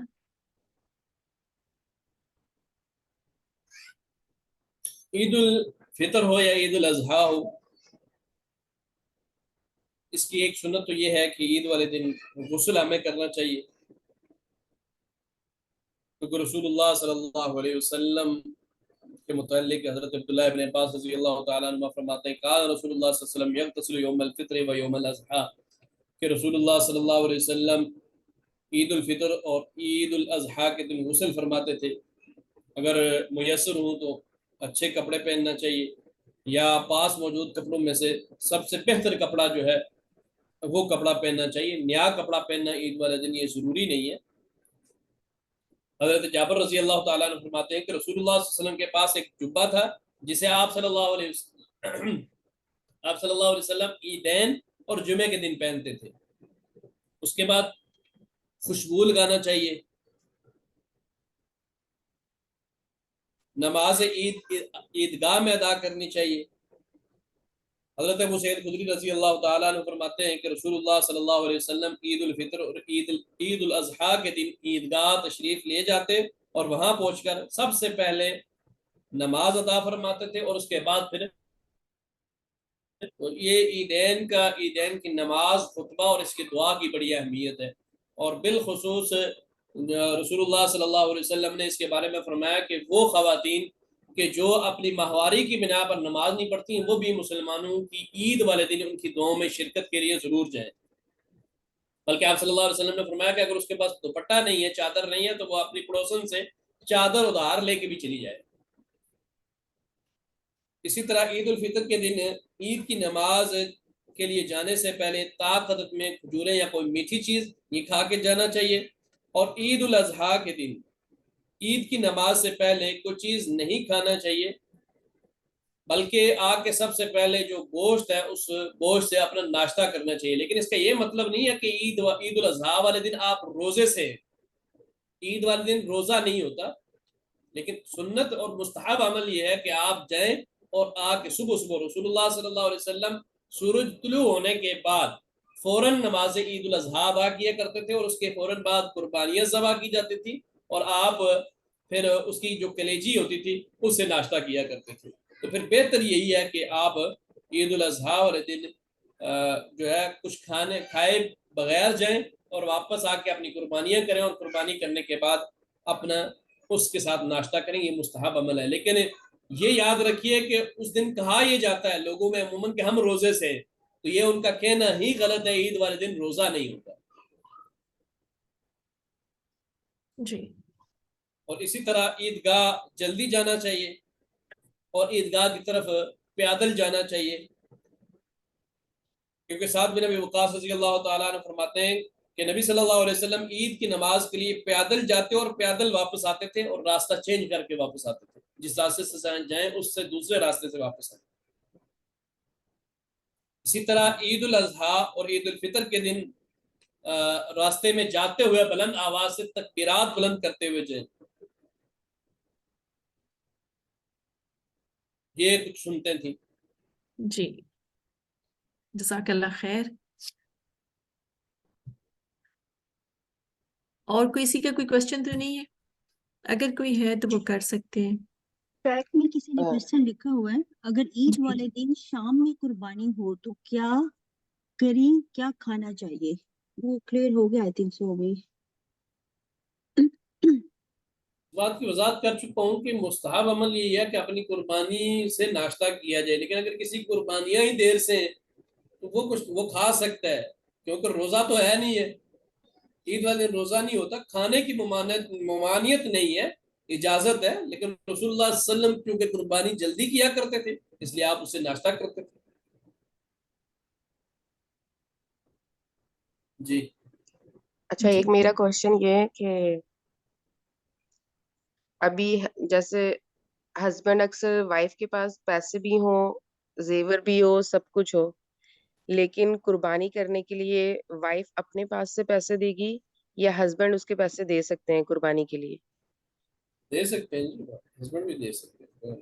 عید الفطر ہو یا عید الاضحیٰ ہو، اس کی ایک سنت تو یہ ہے کہ عید والے دن غسل ہمیں کرنا چاہیے، کیونکہ رسول اللہ صلی اللہ علیہ وسلم کے متعلق حضرت عبداللہ ابن عباس رضی اللہ تعالیٰ عنہ فرماتے ہیں قال رسول اللہ صلی اللہ علیہ وسلم یغتسل یوم الفطر و یوم الاضحیٰ، کہ رسول اللہ صلی اللہ علیہ وسلم عید الفطر اور عید الاضحیٰ کے دن غسل فرماتے تھے۔ اگر میسر ہوں تو اچھے کپڑے پہننا چاہیے، یا پاس موجود کپڑوں میں سے سب سے بہتر کپڑا جو ہے وہ کپڑا پہننا چاہیے۔ نیا کپڑا پہننا عید والے دن یہ ضروری نہیں ہے۔ حضرت جابر رضی اللہ تعالیٰ عنہ فرماتے ہیں کہ رسول اللہ صلی اللہ علیہ وسلم کے پاس ایک جبہ تھا جسے آپ صلی اللہ علیہ وسلم عیدین اور جمعے کے دن پہنتے تھے۔ اس کے بعد خوشبو لگانا چاہیے، نماز عیدگاہ میں ادا کرنی چاہیے۔ حضرت ابو سعید خدری رضی اللہ تعالیٰ عنہ فرماتے ہیں کہ رسول اللہ صلی اللہ علیہ وسلم عید الفطر اور عید الاضحیٰ کے دن عیدگاہ تشریف لے جاتے اور وہاں پہنچ کر سب سے پہلے نماز ادا فرماتے تھے، اور اس کے بعد پھر یہ عیدین کی نماز، خطبہ اور اس کی دعا کی بڑی اہمیت ہے، اور بالخصوص رسول اللہ صلی اللہ علیہ وسلم نے اس کے بارے میں فرمایا کہ وہ خواتین کہ جو اپنی ماہواری کی بنا پر نماز نہیں پڑھتی ہیں وہ بھی مسلمانوں کی عید والے دن ان کی دعاؤں میں شرکت کے لیے ضرور جائیں۔ بلکہ آپ صلی اللہ علیہ وسلم نے فرمایا کہ اگر اس کے پاس دوپٹہ نہیں ہے، چادر نہیں ہے، تو وہ اپنی پڑوسن سے چادر ادھار لے کے بھی چلی جائے۔ اسی طرح عید الفطر کے دن عید کی نماز کے لیے جانے سے پہلے طاقت میں کھجوریں یا کوئی میٹھی چیز یہ کھا کے جانا چاہیے، اور عید الاضحیٰ کے دن عید کی نماز سے پہلے کوئی چیز نہیں کھانا چاہیے، بلکہ آ کے سب سے پہلے جو گوشت ہے اس گوشت سے اپنا ناشتہ کرنا چاہیے۔ لیکن اس کا یہ مطلب نہیں ہے کہ عید الاضحیٰ والے دن آپ روزے سے، عید والے دن روزہ نہیں ہوتا، لیکن سنت اور مستحب عمل یہ ہے کہ آپ جائیں اور آ کے صبح رسول اللہ صلی اللہ علیہ وسلم سورج طلوع ہونے کے بعد فوراً نماز عید الاضحیٰ ادا کیا کرتے تھے، اور اس کے فوراً بعد قربانیاں ذبح کی جاتی تھی، اور آپ پھر اس کی جو کلیجی ہوتی تھی اس سے ناشتہ کیا کرتے تھے. تو پھر بہتر یہی ہے کہ آپ عید الاضحیٰ والے دن جو ہے کچھ کھائے بغیر جائیں اور واپس آ کے اپنی قربانیاں کریں, اور قربانی کرنے کے بعد اپنا اس کے ساتھ ناشتہ کریں. یہ مستحب عمل ہے. لیکن یہ یاد رکھیے کہ اس دن کہا یہ جاتا ہے لوگوں میں عموماً کہ ہم روزے سے ہیں, تو یہ ان کا کہنا ہی غلط ہے. عید والے دن روزہ نہیں ہوتا. جی. اور اسی طرح عیدگاہ جلدی جانا چاہیے اور عیدگاہ کی طرف پیادل جانا چاہیے, کیونکہ سعد بن ابی وقاص رضی اللہ تعالیٰ عنہ فرماتے ہیں کہ نبی صلی اللہ علیہ وسلم عید کی نماز کے لیے پیادل جاتے اور پیادل واپس آتے تھے, اور راستہ چینج کر کے واپس آتے تھے. جس راستے سے جائیں اس سے دوسرے راستے سے واپس آتے. اسی طرح عید الاضحیٰ اور عید الفطر کے دن راستے میں جاتے ہوئے بلند آواز سے تکبیرات بلند کرتے ہوئے جائیں. یہ کچھ سنتے تھیں. جی, جزاک اللہ خیر. اور کسی کا کوئی کوشچن تو نہیں ہے؟ اگر کوئی ہے تو وہ کر سکتے ہیں. ٹریک میں کسی نے ہاں. کوشچن لکھا ہوا ہے, اگر عید جی. والے دن شام میں قربانی ہو تو کیا کریں, کیا کھانا چاہیے؟ وہ کلیئر ہو گیا, آئی تھنک سو ابھی. بات کی وضاحت کر چکا ہوں کہ مستحب عمل یہ ہے کہ اپنی قربانی سے ناشتہ کیا جائے. لیکن اگر کسی قربانیاں ہی دیر سے ہیں تو وہ کھا سکتا ہے, کیونکہ روزہ تو ہے نہیں ہے. عید والے دن روزہ نہیں ہوتا. کھانے کی ممانعت نہیں ہے, اجازت ہے. لیکن رسول اللہ صلی اللہ علیہ وسلم کیونکہ قربانی جلدی کیا کرتے تھے اس لیے آپ اس سے ناشتہ کرتے تھے. جی. اچھا, جی. ایک میرا کوشچن یہ ہے کہ ابھی جیسے ہسبینڈ اکثر وائف کے پاس پیسے بھی ہوں, زیور بھی ہو, سب کچھ ہو, لیکن قربانی کرنے کے لیے وائف اپنے پاس سے پیسے دے گی یا ہسبینڈ اس کے پیسے دے سکتے ہیں قربانی کے لیے؟ دے سکتے ہیں جی, ہسبینڈ بھی دے سکتے ہیں.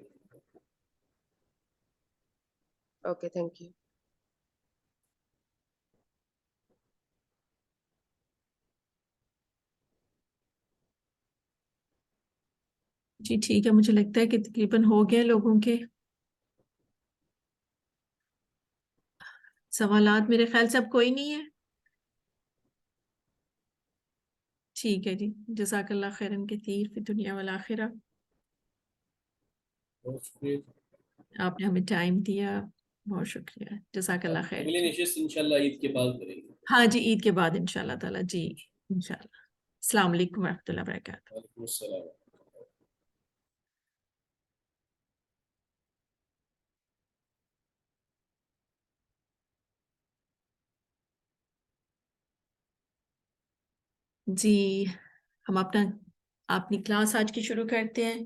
Okay, thank you. جی ٹھیک ہے, مجھے لگتا ہے کہ تقریباً ہو گیا لوگوں کے سوالات. میرے خیال سے اب کوئی نہیں ہے. ٹھیک ہے جی, جزاک اللہ خیرن کثیر فی دنیا والآخرہ. بہت شکریہ. آپ نے ہمیں ٹائم دیا, بہت شکریہ, جزاک اللہ خیر. اگلی نشست انشاءاللہ عید کے بعد کریں گے. ہاں جی, عید کے بعد انشاءاللہ تعالیٰ. جی انشاءاللہ. السلام علیکم ورحمۃ اللہ وبرکاتہ. وعلیکم السلام. جی, ہم اپنی کلاس آج کی شروع کرتے ہیں.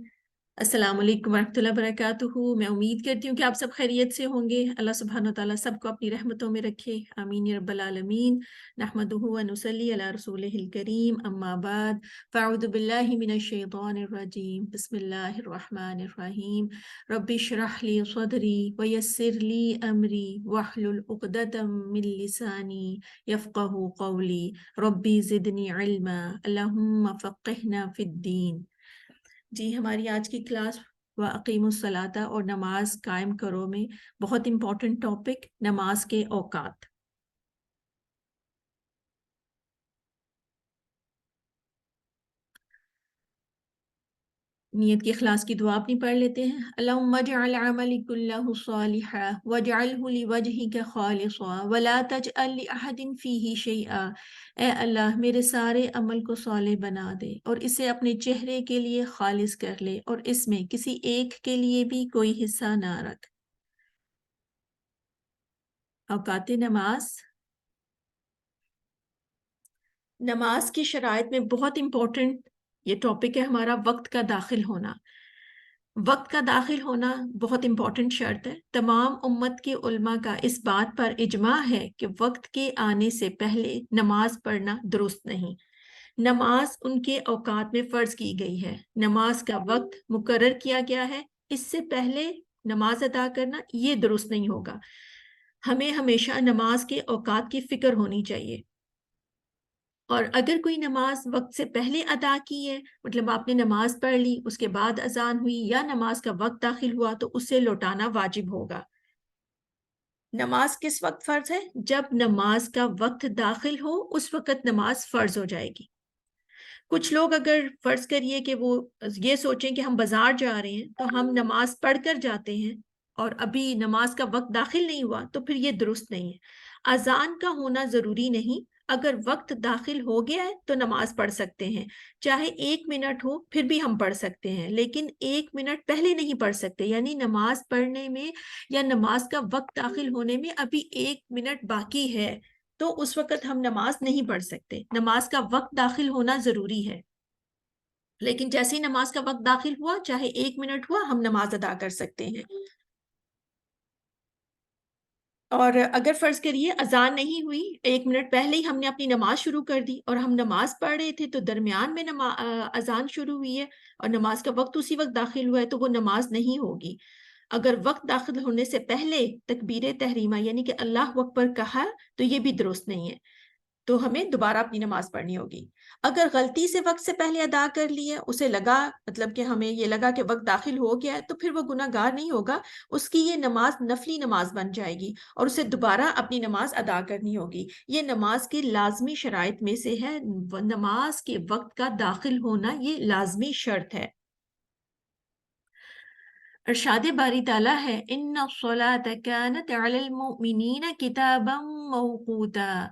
السلام علیکم ورحمۃ اللہ وبرکاتہ. میں امید کرتی ہوں کہ آپ سب خیریت سے ہوں گے. اللہ سبحانہ وتعالیٰ سب کو اپنی رحمتوں میں رکھے, آمین یا رب العالمین. نحمدہ و نصلی علی رسولہ الکریم, اما بعد فاعوذ باللہ من الشیطان الرجیم, بسم اللہ الرحمن الرحیم. رب اشرح لی صدری ویسر لی امری واحلل عقدۃ من لسانی یفقہوا قولی ربی زدنی علما اللہم فقہنا فی الدین. جی, ہماری آج کی کلاس وَأَقِیمُوا الصَّلَاةَ اور نماز قائم کرو میں بہت امپورٹنٹ ٹاپک, نماز کے اوقات. نیت کی اخلاص کی دعا اپنی پڑھ لیتے ہیں. اللہم اجعل عملی کلہ صالحا واجعلہ لوجہک خالصا ولا تجعل لأحد فیہ شیئا. اے اللہ, میرے سارے عمل کو صالح بنا دے اور اسے اپنے چہرے کے لیے خالص کر لے, اور اس میں کسی ایک کے لیے بھی کوئی حصہ نہ رکھ. اوقات نماز. نماز کی شرائط میں بہت امپورٹنٹ یہ ٹاپک ہے ہمارا, وقت کا داخل ہونا. وقت کا داخل ہونا بہت امپورٹنٹ شرط ہے. تمام امت کے علماء کا اس بات پر اجماع ہے کہ وقت کے آنے سے پہلے نماز پڑھنا درست نہیں. نماز ان کے اوقات میں فرض کی گئی ہے, نماز کا وقت مقرر کیا گیا ہے, اس سے پہلے نماز ادا کرنا یہ درست نہیں ہوگا. ہمیں ہمیشہ نماز کے اوقات کی فکر ہونی چاہیے. اور اگر کوئی نماز وقت سے پہلے ادا کی ہے، مطلب آپ نے نماز پڑھ لی، اس کے بعد اذان ہوئی یا نماز کا وقت داخل ہوا، تو اسے لوٹانا واجب ہوگا۔ نماز کس وقت فرض ہے؟ جب نماز کا وقت داخل ہو اس وقت نماز فرض ہو جائے گی۔ کچھ لوگ اگر فرض کریے کہ وہ یہ سوچیں کہ ہم بازار جا رہے ہیں تو ہم نماز پڑھ کر جاتے ہیں اور ابھی نماز کا وقت داخل نہیں ہوا، تو پھر یہ درست نہیں ہے۔ اذان کا ہونا ضروری نہیں، اگر وقت داخل ہو گیا ہے تو نماز پڑھ سکتے ہیں، چاہے 1 منٹ ہو پھر بھی ہم پڑھ سکتے ہیں، لیکن 1 منٹ پہلے نہیں پڑھ سکتے، یعنی نماز پڑھنے میں یا نماز کا وقت داخل ہونے میں ابھی 1 منٹ باقی ہے تو اس وقت ہم نماز نہیں پڑھ سکتے۔ نماز کا وقت داخل ہونا ضروری ہے، لیکن جیسے ہی نماز کا وقت داخل ہوا، چاہے 1 منٹ ہوا، ہم نماز ادا کر سکتے ہیں۔ اور اگر فرض کریے اذان نہیں ہوئی، 1 منٹ پہلے ہی ہم نے اپنی نماز شروع کر دی اور ہم نماز پڑھ رہے تھے تو درمیان میں اذان شروع ہوئی ہے اور نماز کا وقت اسی وقت داخل ہوا ہے، تو وہ نماز نہیں ہوگی۔ اگر وقت داخل ہونے سے پہلے تکبیر تحریمہ یعنی کہ اللہ اکبر کہا تو یہ بھی درست نہیں ہے، تو ہمیں دوبارہ اپنی نماز پڑھنی ہوگی۔ اگر غلطی سے وقت سے پہلے ادا کر لی ہے، اسے لگا، مطلب کہ ہمیں یہ لگا کہ وقت داخل ہو گیا ہے، تو پھر وہ گناہ گار نہیں ہوگا، اس کی یہ نماز نفلی نماز بن جائے گی اور اسے دوبارہ اپنی نماز ادا کرنی ہوگی۔ یہ نماز کی لازمی شرائط میں سے ہے، نماز کے وقت کا داخل ہونا یہ لازمی شرط ہے۔ ارشاد باری تعالیٰ ہے ان الصلاۃ کانت علی المؤمنین کتابا موقوتا،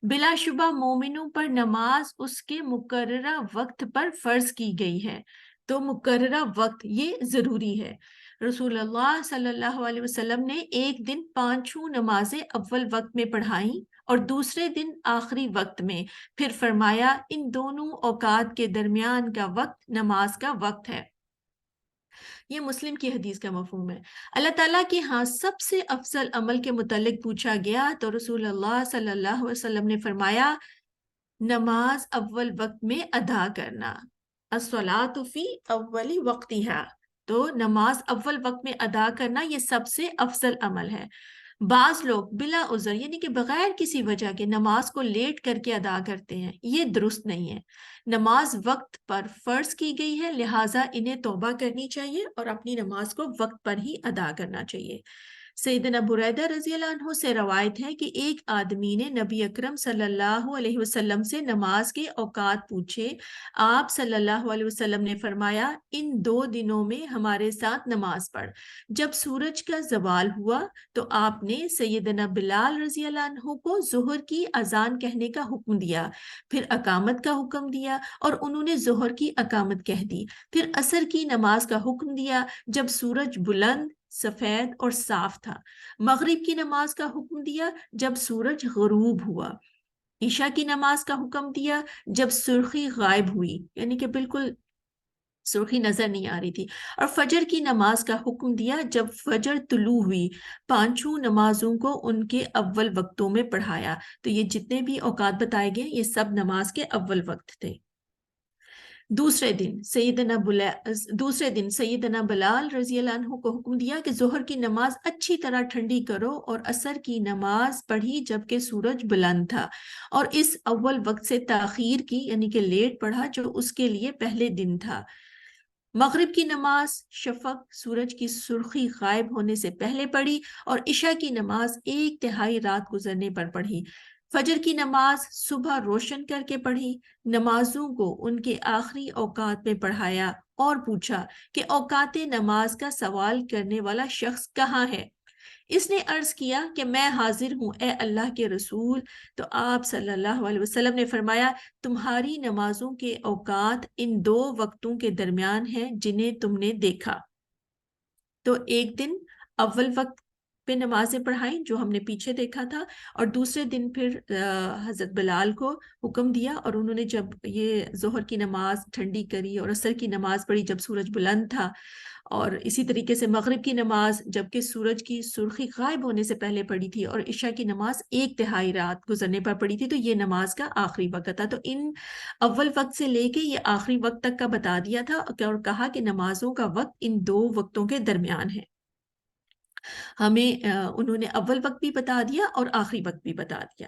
بلا شبہ مومنوں پر نماز اس کے مقررہ وقت پر فرض کی گئی ہے۔ تو مقررہ وقت یہ ضروری ہے۔ رسول اللہ صلی اللہ علیہ وسلم نے ایک دن 5 نمازیں اول وقت میں پڑھائیں اور دوسرے دن آخری وقت میں، پھر فرمایا ان دونوں اوقات کے درمیان کا وقت نماز کا وقت ہے۔ یہ مسلم کی حدیث کا مفہوم ہے۔ اللہ تعالیٰ کے ہاں سب سے افضل عمل کے متعلق پوچھا گیا تو رسول اللہ صلی اللہ علیہ وسلم نے فرمایا نماز اول وقت میں ادا کرنا، الصلاۃ فی اول وقتہا، تو نماز اول وقت میں ادا کرنا یہ سب سے افضل عمل ہے۔ بعض لوگ بلا عذر یعنی کہ بغیر کسی وجہ کے نماز کو لیٹ کر کے ادا کرتے ہیں، یہ درست نہیں ہے۔ نماز وقت پر فرض کی گئی ہے، لہٰذا انہیں توبہ کرنی چاہیے اور اپنی نماز کو وقت پر ہی ادا کرنا چاہیے۔ سیدنا بریدہ رضی اللہ عنہ سے روایت ہے کہ ایک آدمی نے نبی اکرم صلی اللہ علیہ وسلم سے نماز کے اوقات پوچھے۔ آپ صلی اللہ علیہ وسلم نے فرمایا ان 2 دنوں میں ہمارے ساتھ نماز پڑھ۔ جب سورج کا زوال ہوا تو آپ نے سیدنا بلال رضی اللہ عنہ کو ظہر کی اذان کہنے کا حکم دیا، پھر اقامت کا حکم دیا اور انہوں نے ظہر کی اقامت کہہ دی، پھر عصر کی نماز کا حکم دیا جب سورج بلند، سفید اور صاف تھا، مغرب کی نماز کا حکم دیا جب سورج غروب ہوا، عشاء کی نماز کا حکم دیا جب سرخی غائب ہوئی یعنی کہ بالکل سرخی نظر نہیں آ رہی تھی، اور فجر کی نماز کا حکم دیا جب فجر طلوع ہوئی۔ 5 نمازوں کو ان کے اول وقتوں میں پڑھایا۔ تو یہ جتنے بھی اوقات بتائے گئے یہ سب نماز کے اول وقت تھے۔ دوسرے دن سیدنا بلال رضی اللہ عنہ کو حکم دیا کہ ظہر کی نماز اچھی طرح ٹھنڈی کرو اور عصر کی نماز پڑھی جبکہ سورج بلند تھا، اور اس اول وقت سے تاخیر کی یعنی کہ لیٹ پڑھا جو اس کے لیے پہلے دن تھا۔ مغرب کی نماز شفق سورج کی سرخی غائب ہونے سے پہلے پڑھی اور عشاء کی نماز 1/3 رات گزرنے پر پڑھی۔ فجر کی نماز صبح روشن کر کے پڑھی۔ نمازوں کو ان کے آخری اوقات میں پڑھایا اور پوچھا کہ اوقات نماز کا سوال کرنے والا شخص کہاں ہے؟ اس نے عرض کیا کہ میں حاضر ہوں اے اللہ کے رسول۔ تو آپ صلی اللہ علیہ وسلم نے فرمایا تمہاری نمازوں کے اوقات ان 2 وقتوں کے درمیان ہیں جنہیں تم نے دیکھا۔ تو ایک دن اول وقت پہ نمازیں پڑھائیں جو ہم نے پیچھے دیکھا تھا، اور دوسرے دن پھر حضرت بلال کو حکم دیا اور انہوں نے جب یہ ظہر کی نماز ٹھنڈی کری اور عصر کی نماز پڑھی جب سورج بلند تھا، اور اسی طریقے سے مغرب کی نماز جبکہ سورج کی سرخی غائب ہونے سے پہلے پڑھی تھی، اور عشاء کی نماز 1/3 رات گزرنے پر پڑھی تھی۔ تو یہ نماز کا آخری وقت تھا۔ تو ان اول وقت سے لے کے یہ آخری وقت تک کا بتا دیا تھا اور کہا کہ نمازوں کا وقت ان 2 وقتوں کے درمیان ہے۔ ہمیں انہوں نے اول وقت بھی بتا دیا اور آخری وقت بھی بتا دیا۔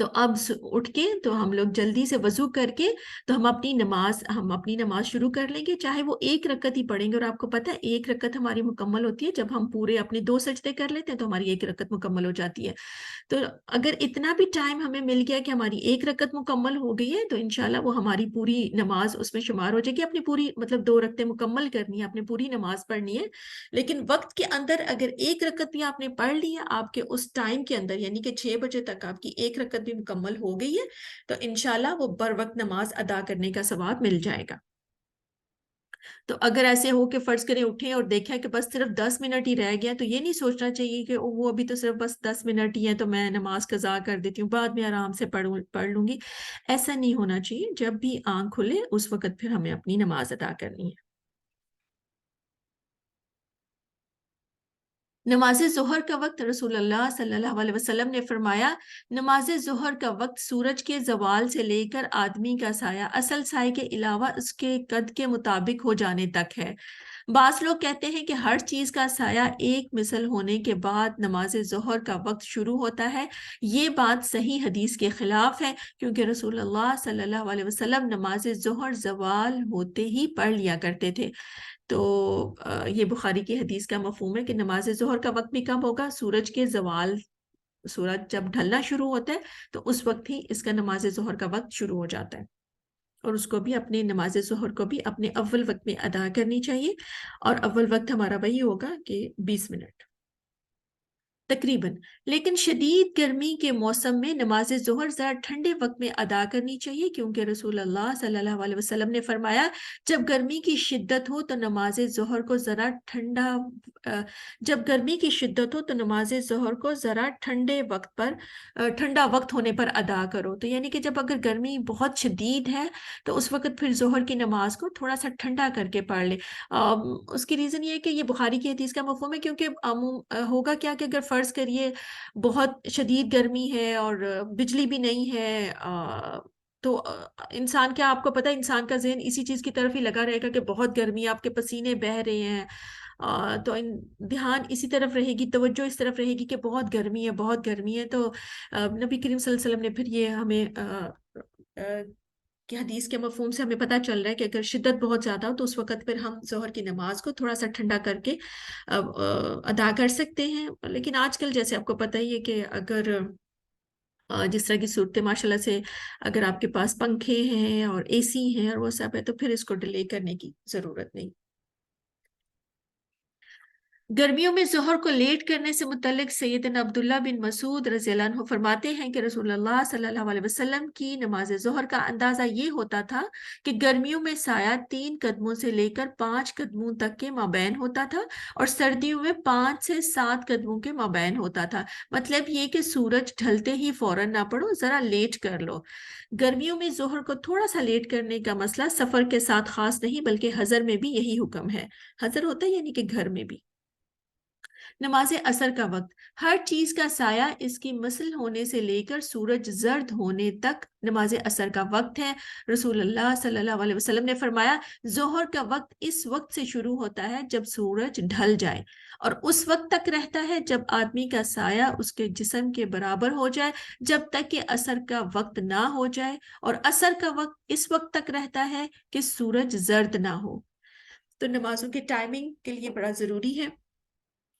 تو اب اٹھ کے تو ہم لوگ جلدی سے وضو کر کے تو ہم اپنی نماز شروع کر لیں گے، چاہے وہ ایک رکعت ہی پڑھیں گے. اور آپ کو پتہ ہے ایک رکعت ہماری مکمل ہوتی ہے جب ہم پورے اپنے 2 سجدے کر لیتے ہیں تو ہماری ایک رکعت مکمل ہو جاتی ہے. تو اگر اتنا بھی ٹائم ہمیں مل گیا کہ ہماری ایک رکعت مکمل ہو گئی ہے تو انشاءاللہ وہ ہماری پوری نماز اس میں شمار ہو جائے گی. اپنی پوری مطلب 2 رکعتیں مکمل کرنی ہے، اپنی پوری نماز پڑھنی ہے. لیکن وقت کے اندر اگر ایک رکعت بھی آپ نے پڑھ لی ہے آپ کے اس ٹائم کے اندر، یعنی کہ 6 بجے تک آپ کی ایک رکعت بھی مکمل ہو گئی ہے تو انشاءاللہ وہ بر وقت نماز ادا کرنے کا ثواب مل جائے گا. تو اگر ایسے ہو کہ فرض کریں اٹھیں اور دیکھیں کہ بس صرف 10 منٹ ہی رہ گیا تو یہ نہیں سوچنا چاہیے کہ وہ ابھی تو صرف بس 10 منٹ ہی ہیں تو میں نماز قضا کر دیتی ہوں، بعد میں آرام سے پڑھ لوں گی. ایسا نہیں ہونا چاہیے. جب بھی آنکھ کھلے اس وقت پھر ہمیں اپنی نماز ادا کرنی ہے. نماز ظہر کا وقت، رسول اللہ صلی اللہ علیہ وسلم نے فرمایا نماز ظہر کا وقت سورج کے زوال سے لے کر آدمی کا سایہ اصل سائے کے علاوہ اس کے قد کے مطابق ہو جانے تک ہے. بعض لوگ کہتے ہیں کہ ہر چیز کا سایہ ایک مثل ہونے کے بعد نماز ظہر کا وقت شروع ہوتا ہے. یہ بات صحیح حدیث کے خلاف ہے کیونکہ رسول اللہ صلی اللہ علیہ وسلم نماز ظہر زوال ہوتے ہی پڑھ لیا کرتے تھے. تو یہ بخاری کی حدیث کا مفہوم ہے کہ نماز ظہر کا وقت بھی کب ہوگا؟ سورج کے زوال، سورج جب ڈھلنا شروع ہوتا ہے تو اس وقت ہی اس کا نماز ظہر کا وقت شروع ہو جاتا ہے. اور اس کو بھی اپنے نماز ظہر کو بھی اپنے اول وقت میں ادا کرنی چاہیے. اور اول وقت ہمارا وہی ہوگا کہ 20 منٹ تقریباً. لیکن شدید گرمی کے موسم میں نماز ظہر ذرا ٹھنڈے وقت میں ادا کرنی چاہیے کیونکہ رسول اللہ صلی اللہ علیہ وسلم نے فرمایا جب گرمی کی شدت ہو تو نماز ظہر کو ذرا ٹھنڈا وقت ہونے پر ادا کرو. تو یعنی کہ جب اگر گرمی بہت شدید ہے تو اس وقت پھر ظہر کی نماز کو تھوڑا سا ٹھنڈا کر کے پڑھ لے. اس کی ریزن یہ ہے کہ یہ بخاری کی حدیث کا مفہوم ہے کیونکہ ہوگا کیا کہ اگر فرض کریے بہت شدید گرمی ہے اور بجلی بھی نہیں ہے تو انسان کیا، آپ کو پتہ ہے انسان کا ذہن اسی چیز کی طرف ہی لگا رہے گا کہ بہت گرمی، آپ کے پسینے بہہ رہے ہیں، تو دھیان اسی طرف رہے گی، توجہ اس طرف رہے گی کہ بہت گرمی ہے بہت گرمی ہے. تو نبی کریم صلی اللہ علیہ وسلم نے پھر یہ ہمیں کہ حدیث کے مفہوم سے ہمیں پتہ چل رہا ہے کہ اگر شدت بہت زیادہ ہو تو اس وقت پھر ہم ظہر کی نماز کو تھوڑا سا ٹھنڈا کر کے ادا کر سکتے ہیں. لیکن آج کل جیسے آپ کو پتہ ہی ہے کہ اگر جس طرح کی صورت ماشاء اللہ سے اگر آپ کے پاس پنکھے ہیں اور اے سی ہیں اور وہ سب ہے تو پھر اس کو ڈیلے کرنے کی ضرورت نہیں. گرمیوں میں ظہر کو لیٹ کرنے سے متعلق سیدنا عبداللہ بن مسعود رضی اللہ عنہ فرماتے ہیں کہ رسول اللہ صلی اللہ علیہ وسلم کی نماز ظہر کا اندازہ یہ ہوتا تھا کہ گرمیوں میں سایہ 3 قدموں سے لے کر 5 قدموں تک کے مابین ہوتا تھا اور سردیوں میں 5 سے 7 قدموں کے مابین ہوتا تھا. مطلب یہ کہ سورج ڈھلتے ہی فوراً نہ پڑھو، ذرا لیٹ کر لو. گرمیوں میں ظہر کو تھوڑا سا لیٹ کرنے کا مسئلہ سفر کے ساتھ خاص نہیں بلکہ حضر میں بھی یہی حکم ہے. حضر ہوتا ہے یعنی کہ گھر میں بھی. نماز عصر کا وقت، ہر چیز کا سایہ اس کی مثل ہونے سے لے کر سورج زرد ہونے تک نماز عصر کا وقت ہے. رسول اللہ صلی اللہ علیہ وسلم نے فرمایا ظہر کا وقت اس وقت سے شروع ہوتا ہے جب سورج ڈھل جائے اور اس وقت تک رہتا ہے جب آدمی کا سایہ اس کے جسم کے برابر ہو جائے جب تک کہ عصر کا وقت نہ ہو جائے، اور عصر کا وقت اس وقت تک رہتا ہے کہ سورج زرد نہ ہو. تو نمازوں کی ٹائمنگ کے لیے بڑا ضروری ہے.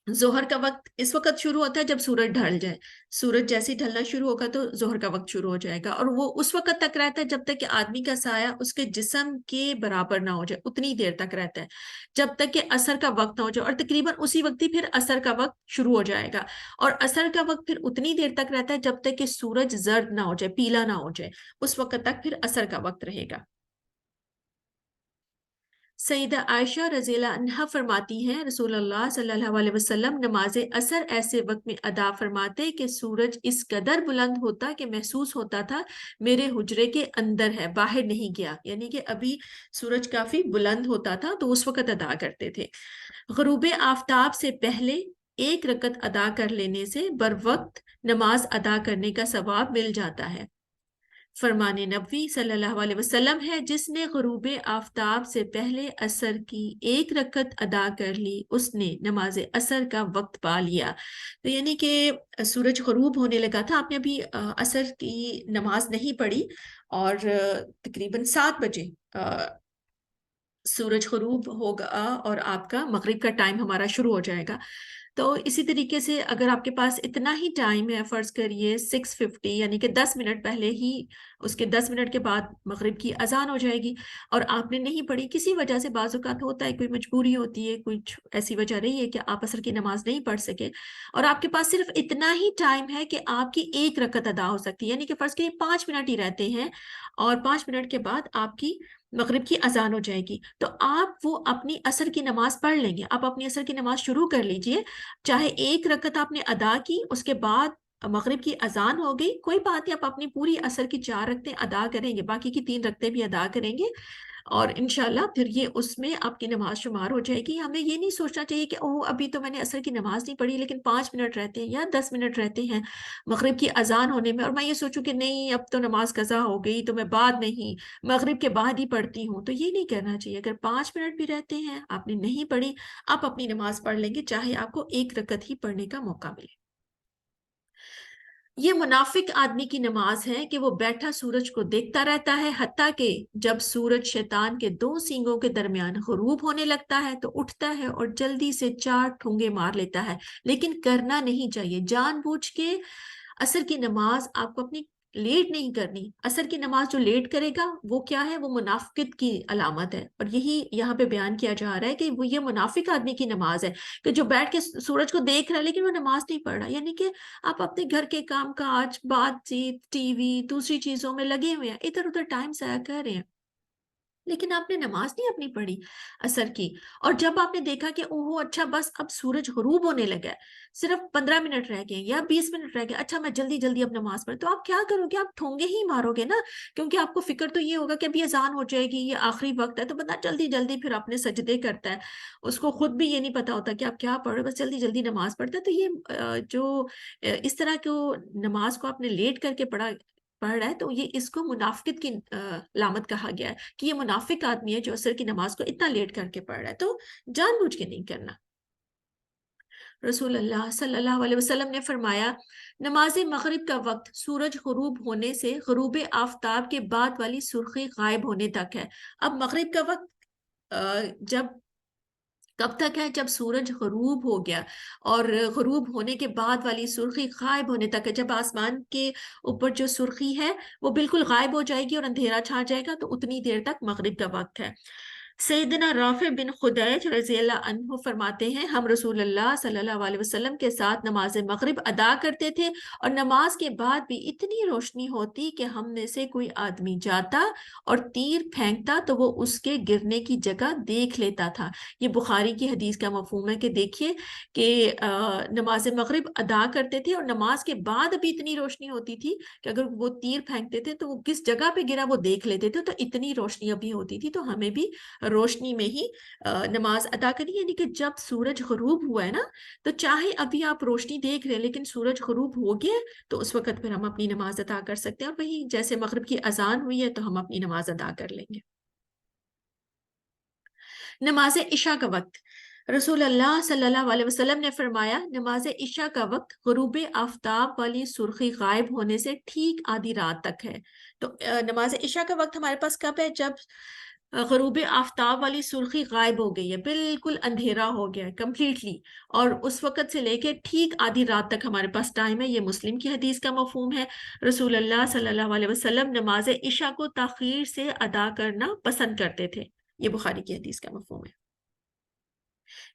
ظہر کا وقت اس وقت شروع ہوتا ہے جب سورج ڈھل جائے. سورج جیسے ڈھلنا شروع ہوگا تو ظہر کا وقت شروع ہو جائے گا اور وہ اس وقت تک رہتا ہے جب تک کہ آدمی کا سایہ اس کے جسم کے برابر نہ ہو جائے. اتنی دیر تک رہتا ہے جب تک کہ عصر کا وقت نہ ہو جائے، اور تقریباً اسی وقت ہی پھر عصر کا وقت شروع ہو جائے گا. اور عصر کا وقت پھر اتنی دیر تک رہتا ہے جب تک کہ سورج زرد نہ ہو جائے، پیلا نہ ہو جائے. اس وقت تک پھر عصر کا وقت رہے گا. سیدہ عائشہ رضی اللہ عنہا فرماتی ہیں رسول اللہ صلی اللہ علیہ وسلم نماز عصر ایسے وقت میں ادا فرماتے کہ سورج اس قدر بلند ہوتا کہ محسوس ہوتا تھا میرے حجرے کے اندر ہے، باہر نہیں گیا. یعنی کہ ابھی سورج کافی بلند ہوتا تھا تو اس وقت ادا کرتے تھے. غروب آفتاب سے پہلے 1 رکعت ادا کر لینے سے بر وقت نماز ادا کرنے کا ثواب مل جاتا ہے. فرمان نبوی صلی اللہ علیہ وسلم ہے، جس نے غروب آفتاب سے پہلے عصر کی 1 رکعت ادا کر لی، اس نے نماز عصر کا وقت پا لیا۔ تو یعنی کہ سورج غروب ہونے لگا تھا، آپ نے ابھی عصر کی نماز نہیں پڑھی، اور تقریباً 7 بجے سورج غروب ہوگا اور آپ کا مغرب کا ٹائم ہمارا شروع ہو جائے گا۔ تو اسی طریقے سے اگر آپ کے پاس اتنا ہی ٹائم ہے، فرض کریے 6:50 یعنی کہ 10 منٹ پہلے ہی، اس کے 10 منٹ کے بعد مغرب کی اذان ہو جائے گی اور آپ نے نہیں پڑھی، کسی وجہ سے، بعض اوقات ہوتا ہے کوئی مجبوری ہوتی ہے، کچھ ایسی وجہ رہی ہے کہ آپ عصر کی نماز نہیں پڑھ سکے، اور آپ کے پاس صرف اتنا ہی ٹائم ہے کہ آپ کی 1 رکعت ادا ہو سکتی ہے، یعنی کہ فرض کریے 5 منٹ ہی رہتے ہیں اور 5 منٹ کے بعد آپ کی مغرب کی اذان ہو جائے گی، تو آپ وہ اپنی عصر کی نماز پڑھ لیں گے۔ آپ اپنی عصر کی نماز شروع کر لیجئے، چاہے 1 رکعت آپ نے ادا کی، اس کے بعد مغرب کی اذان ہو گئی، کوئی بات نہیں، آپ اپنی پوری عصر کی 4 رکعتیں ادا کریں گے، باقی کی 3 رکعتیں بھی ادا کریں گے، اور انشاءاللہ پھر یہ اس میں آپ کی نماز شمار ہو جائے گی۔ ہمیں یہ نہیں سوچنا چاہیے کہ اوہ ابھی تو میں نے عصر کی نماز نہیں پڑھی، لیکن 5 منٹ رہتے ہیں یا 10 منٹ رہتے ہیں مغرب کی اذان ہونے میں، اور میں یہ سوچوں کہ نہیں اب تو نماز قضا ہو گئی تو میں بعد نہیں، مغرب کے بعد ہی پڑھتی ہوں، تو یہ نہیں کرنا چاہیے۔ اگر 5 منٹ بھی رہتے ہیں، آپ نے نہیں پڑھی، آپ اپنی نماز پڑھ لیں گے، چاہے آپ کو 1 رکعت ہی پڑھنے کا موقع ملے۔ یہ منافق آدمی کی نماز ہے کہ وہ بیٹھا سورج کو دیکھتا رہتا ہے، حتیٰ کہ جب سورج شیطان کے 2 سینگوں کے درمیان غروب ہونے لگتا ہے تو اٹھتا ہے اور جلدی سے 4 ٹھونگے مار لیتا ہے، لیکن کرنا نہیں چاہیے۔ جان بوجھ کے عصر کی نماز آپ کو اپنی لیٹ نہیں کرنی۔ عصر کی نماز جو لیٹ کرے گا وہ کیا ہے؟ وہ منافقت کی علامت ہے، اور یہی یہاں پہ بیان کیا جا رہا ہے کہ وہ یہ منافق آدمی کی نماز ہے کہ جو بیٹھ کے سورج کو دیکھ رہا ہے لیکن وہ نماز نہیں پڑھ رہا، یعنی کہ آپ اپنے گھر کے کام کاج، بات چیت، ٹی وی، دوسری چیزوں میں لگے ہوئے ہیں، ادھر ادھر ٹائم ضائع کر رہے ہیں، لیکن آپ نے نماز نہیں اپنی پڑھی عصر کی، اور جب آپ نے دیکھا کہ اوہو اچھا بس اب سورج غروب ہونے لگا ہے، صرف 15 منٹ رہ گئے یا 20 منٹ رہ گئے، اچھا میں جلدی جلدی اب نماز پڑھ، تو آپ کیا کرو گے؟ آپ ٹھونگے ہی مارو گے نا، کیونکہ آپ کو فکر تو یہ ہوگا کہ ابھی اذان ہو جائے گی، یہ آخری وقت ہے، تو بندہ جلدی جلدی پھر اپنے سجدے کرتا ہے، اس کو خود بھی یہ نہیں پتا ہوتا کہ آپ کیا پڑھ رہے، بس جلدی جلدی نماز پڑھتا ہے۔ تو یہ اس طرح کو نماز کو آپ نے لیٹ کر کے پڑھ رہا ہے، تو یہ اس کو منافقت کی علامت کہا گیا ہے کہ یہ منافق آدمی ہے جو عصر کی نماز کو اتنا لیٹ کر کے پڑھ رہا ہے، تو جان بوجھ کے نہیں کرنا۔ رسول اللہ صلی اللہ علیہ وسلم نے فرمایا، نماز مغرب کا وقت سورج غروب ہونے سے غروب آفتاب کے بعد والی سرخی غائب ہونے تک ہے۔ اب مغرب کا وقت جب کب تک ہے؟ جب سورج غروب ہو گیا، اور غروب ہونے کے بعد والی سرخی غائب ہونے تک ہے۔ جب آسمان کے اوپر جو سرخی ہے وہ بالکل غائب ہو جائے گی اور اندھیرا چھا جائے گا، تو اتنی دیر تک مغرب کا وقت ہے۔ سیدنا رافع بن خدیج رضی اللہ عنہ فرماتے ہیں، ہم رسول اللہ صلی اللہ علیہ وسلم کے ساتھ نماز مغرب ادا کرتے تھے، اور نماز کے بعد بھی اتنی روشنی ہوتی کہ ہم میں سے کوئی آدمی جاتا اور تیر پھینکتا تو وہ اس کے گرنے کی جگہ دیکھ لیتا تھا۔ یہ بخاری کی حدیث کا مفہوم ہے کہ دیکھیے کہ نماز مغرب ادا کرتے تھے اور نماز کے بعد بھی اتنی روشنی ہوتی تھی کہ اگر وہ تیر پھینکتے تھے تو وہ کس جگہ پہ گرا وہ دیکھ لیتے تھے، تو اتنی روشنی ابھی ہوتی تھی، تو ہمیں بھی روشنی میں ہی نماز ادا کرنی، یعنی کہ جب سورج غروب ہوا ہے نا، تو چاہے ابھی آپ روشنی دیکھ رہے ہیں لیکن سورج غروب ہو گیا تو اس وقت پھر ہم اپنی نماز ادا کر سکتے ہیں، اور وہی جیسے مغرب کی اذان ہوئی ہے تو ہم اپنی نماز ادا کر لیں گے۔ نماز عشاء کا وقت، رسول اللہ صلی اللہ علیہ وسلم نے فرمایا، نماز عشاء کا وقت غروب آفتاب والی سرخی غائب ہونے سے ٹھیک آدھی رات تک ہے۔ تو نماز عشاء کا وقت ہمارے پاس کب ہے؟ جب غروب آفتاب والی سرخی غائب ہو گئی ہے، بالکل اندھیرا ہو گیا ہے کمپلیٹلی، اور اس وقت سے لے کے ٹھیک آدھی رات تک ہمارے پاس ٹائم ہے۔ یہ مسلم کی حدیث کا مفہوم ہے۔ رسول اللہ صلی اللہ علیہ وسلم نماز عشاء کو تاخیر سے ادا کرنا پسند کرتے تھے۔ یہ بخاری کی حدیث کا مفہوم ہے۔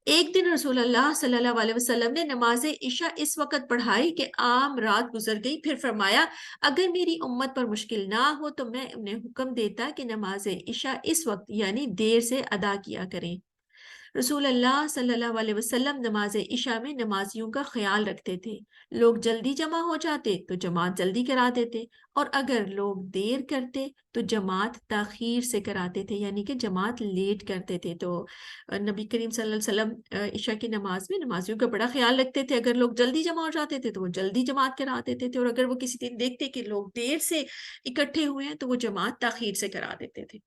ایک دن رسول اللہ صلی اللہ علیہ وسلم نے نماز عشاء اس وقت پڑھائی کہ عام رات گزر گئی، پھر فرمایا، اگر میری امت پر مشکل نہ ہو تو میں انہیں حکم دیتا کہ نماز عشاء اس وقت یعنی دیر سے ادا کیا کریں۔ رسول اللہ صلی اللہ علیہ وسلم نماز عشاء میں نمازیوں کا خیال رکھتے تھے. لوگ جلدی جمع ہو جاتے تو جماعت جلدی کرا دیتے، اور اگر لوگ دیر کرتے تو جماعت تاخیر سے کراتے تھے، یعنی کہ جماعت لیٹ کرتے تھے. تو نبی کریم صلی اللہ علیہ وسلم عشاء کی نماز میں نمازیوں کا بڑا خیال رکھتے تھے. اگر لوگ جلدی جمع ہو جاتے تھے تو وہ جلدی جماعت کرا دیتے تھے، اور اگر وہ کسی دن دیکھتے کہ لوگ دیر سے اکٹھے ہوئے ہیں تو وہ جماعت تاخیر سے کرا دیتے تھے.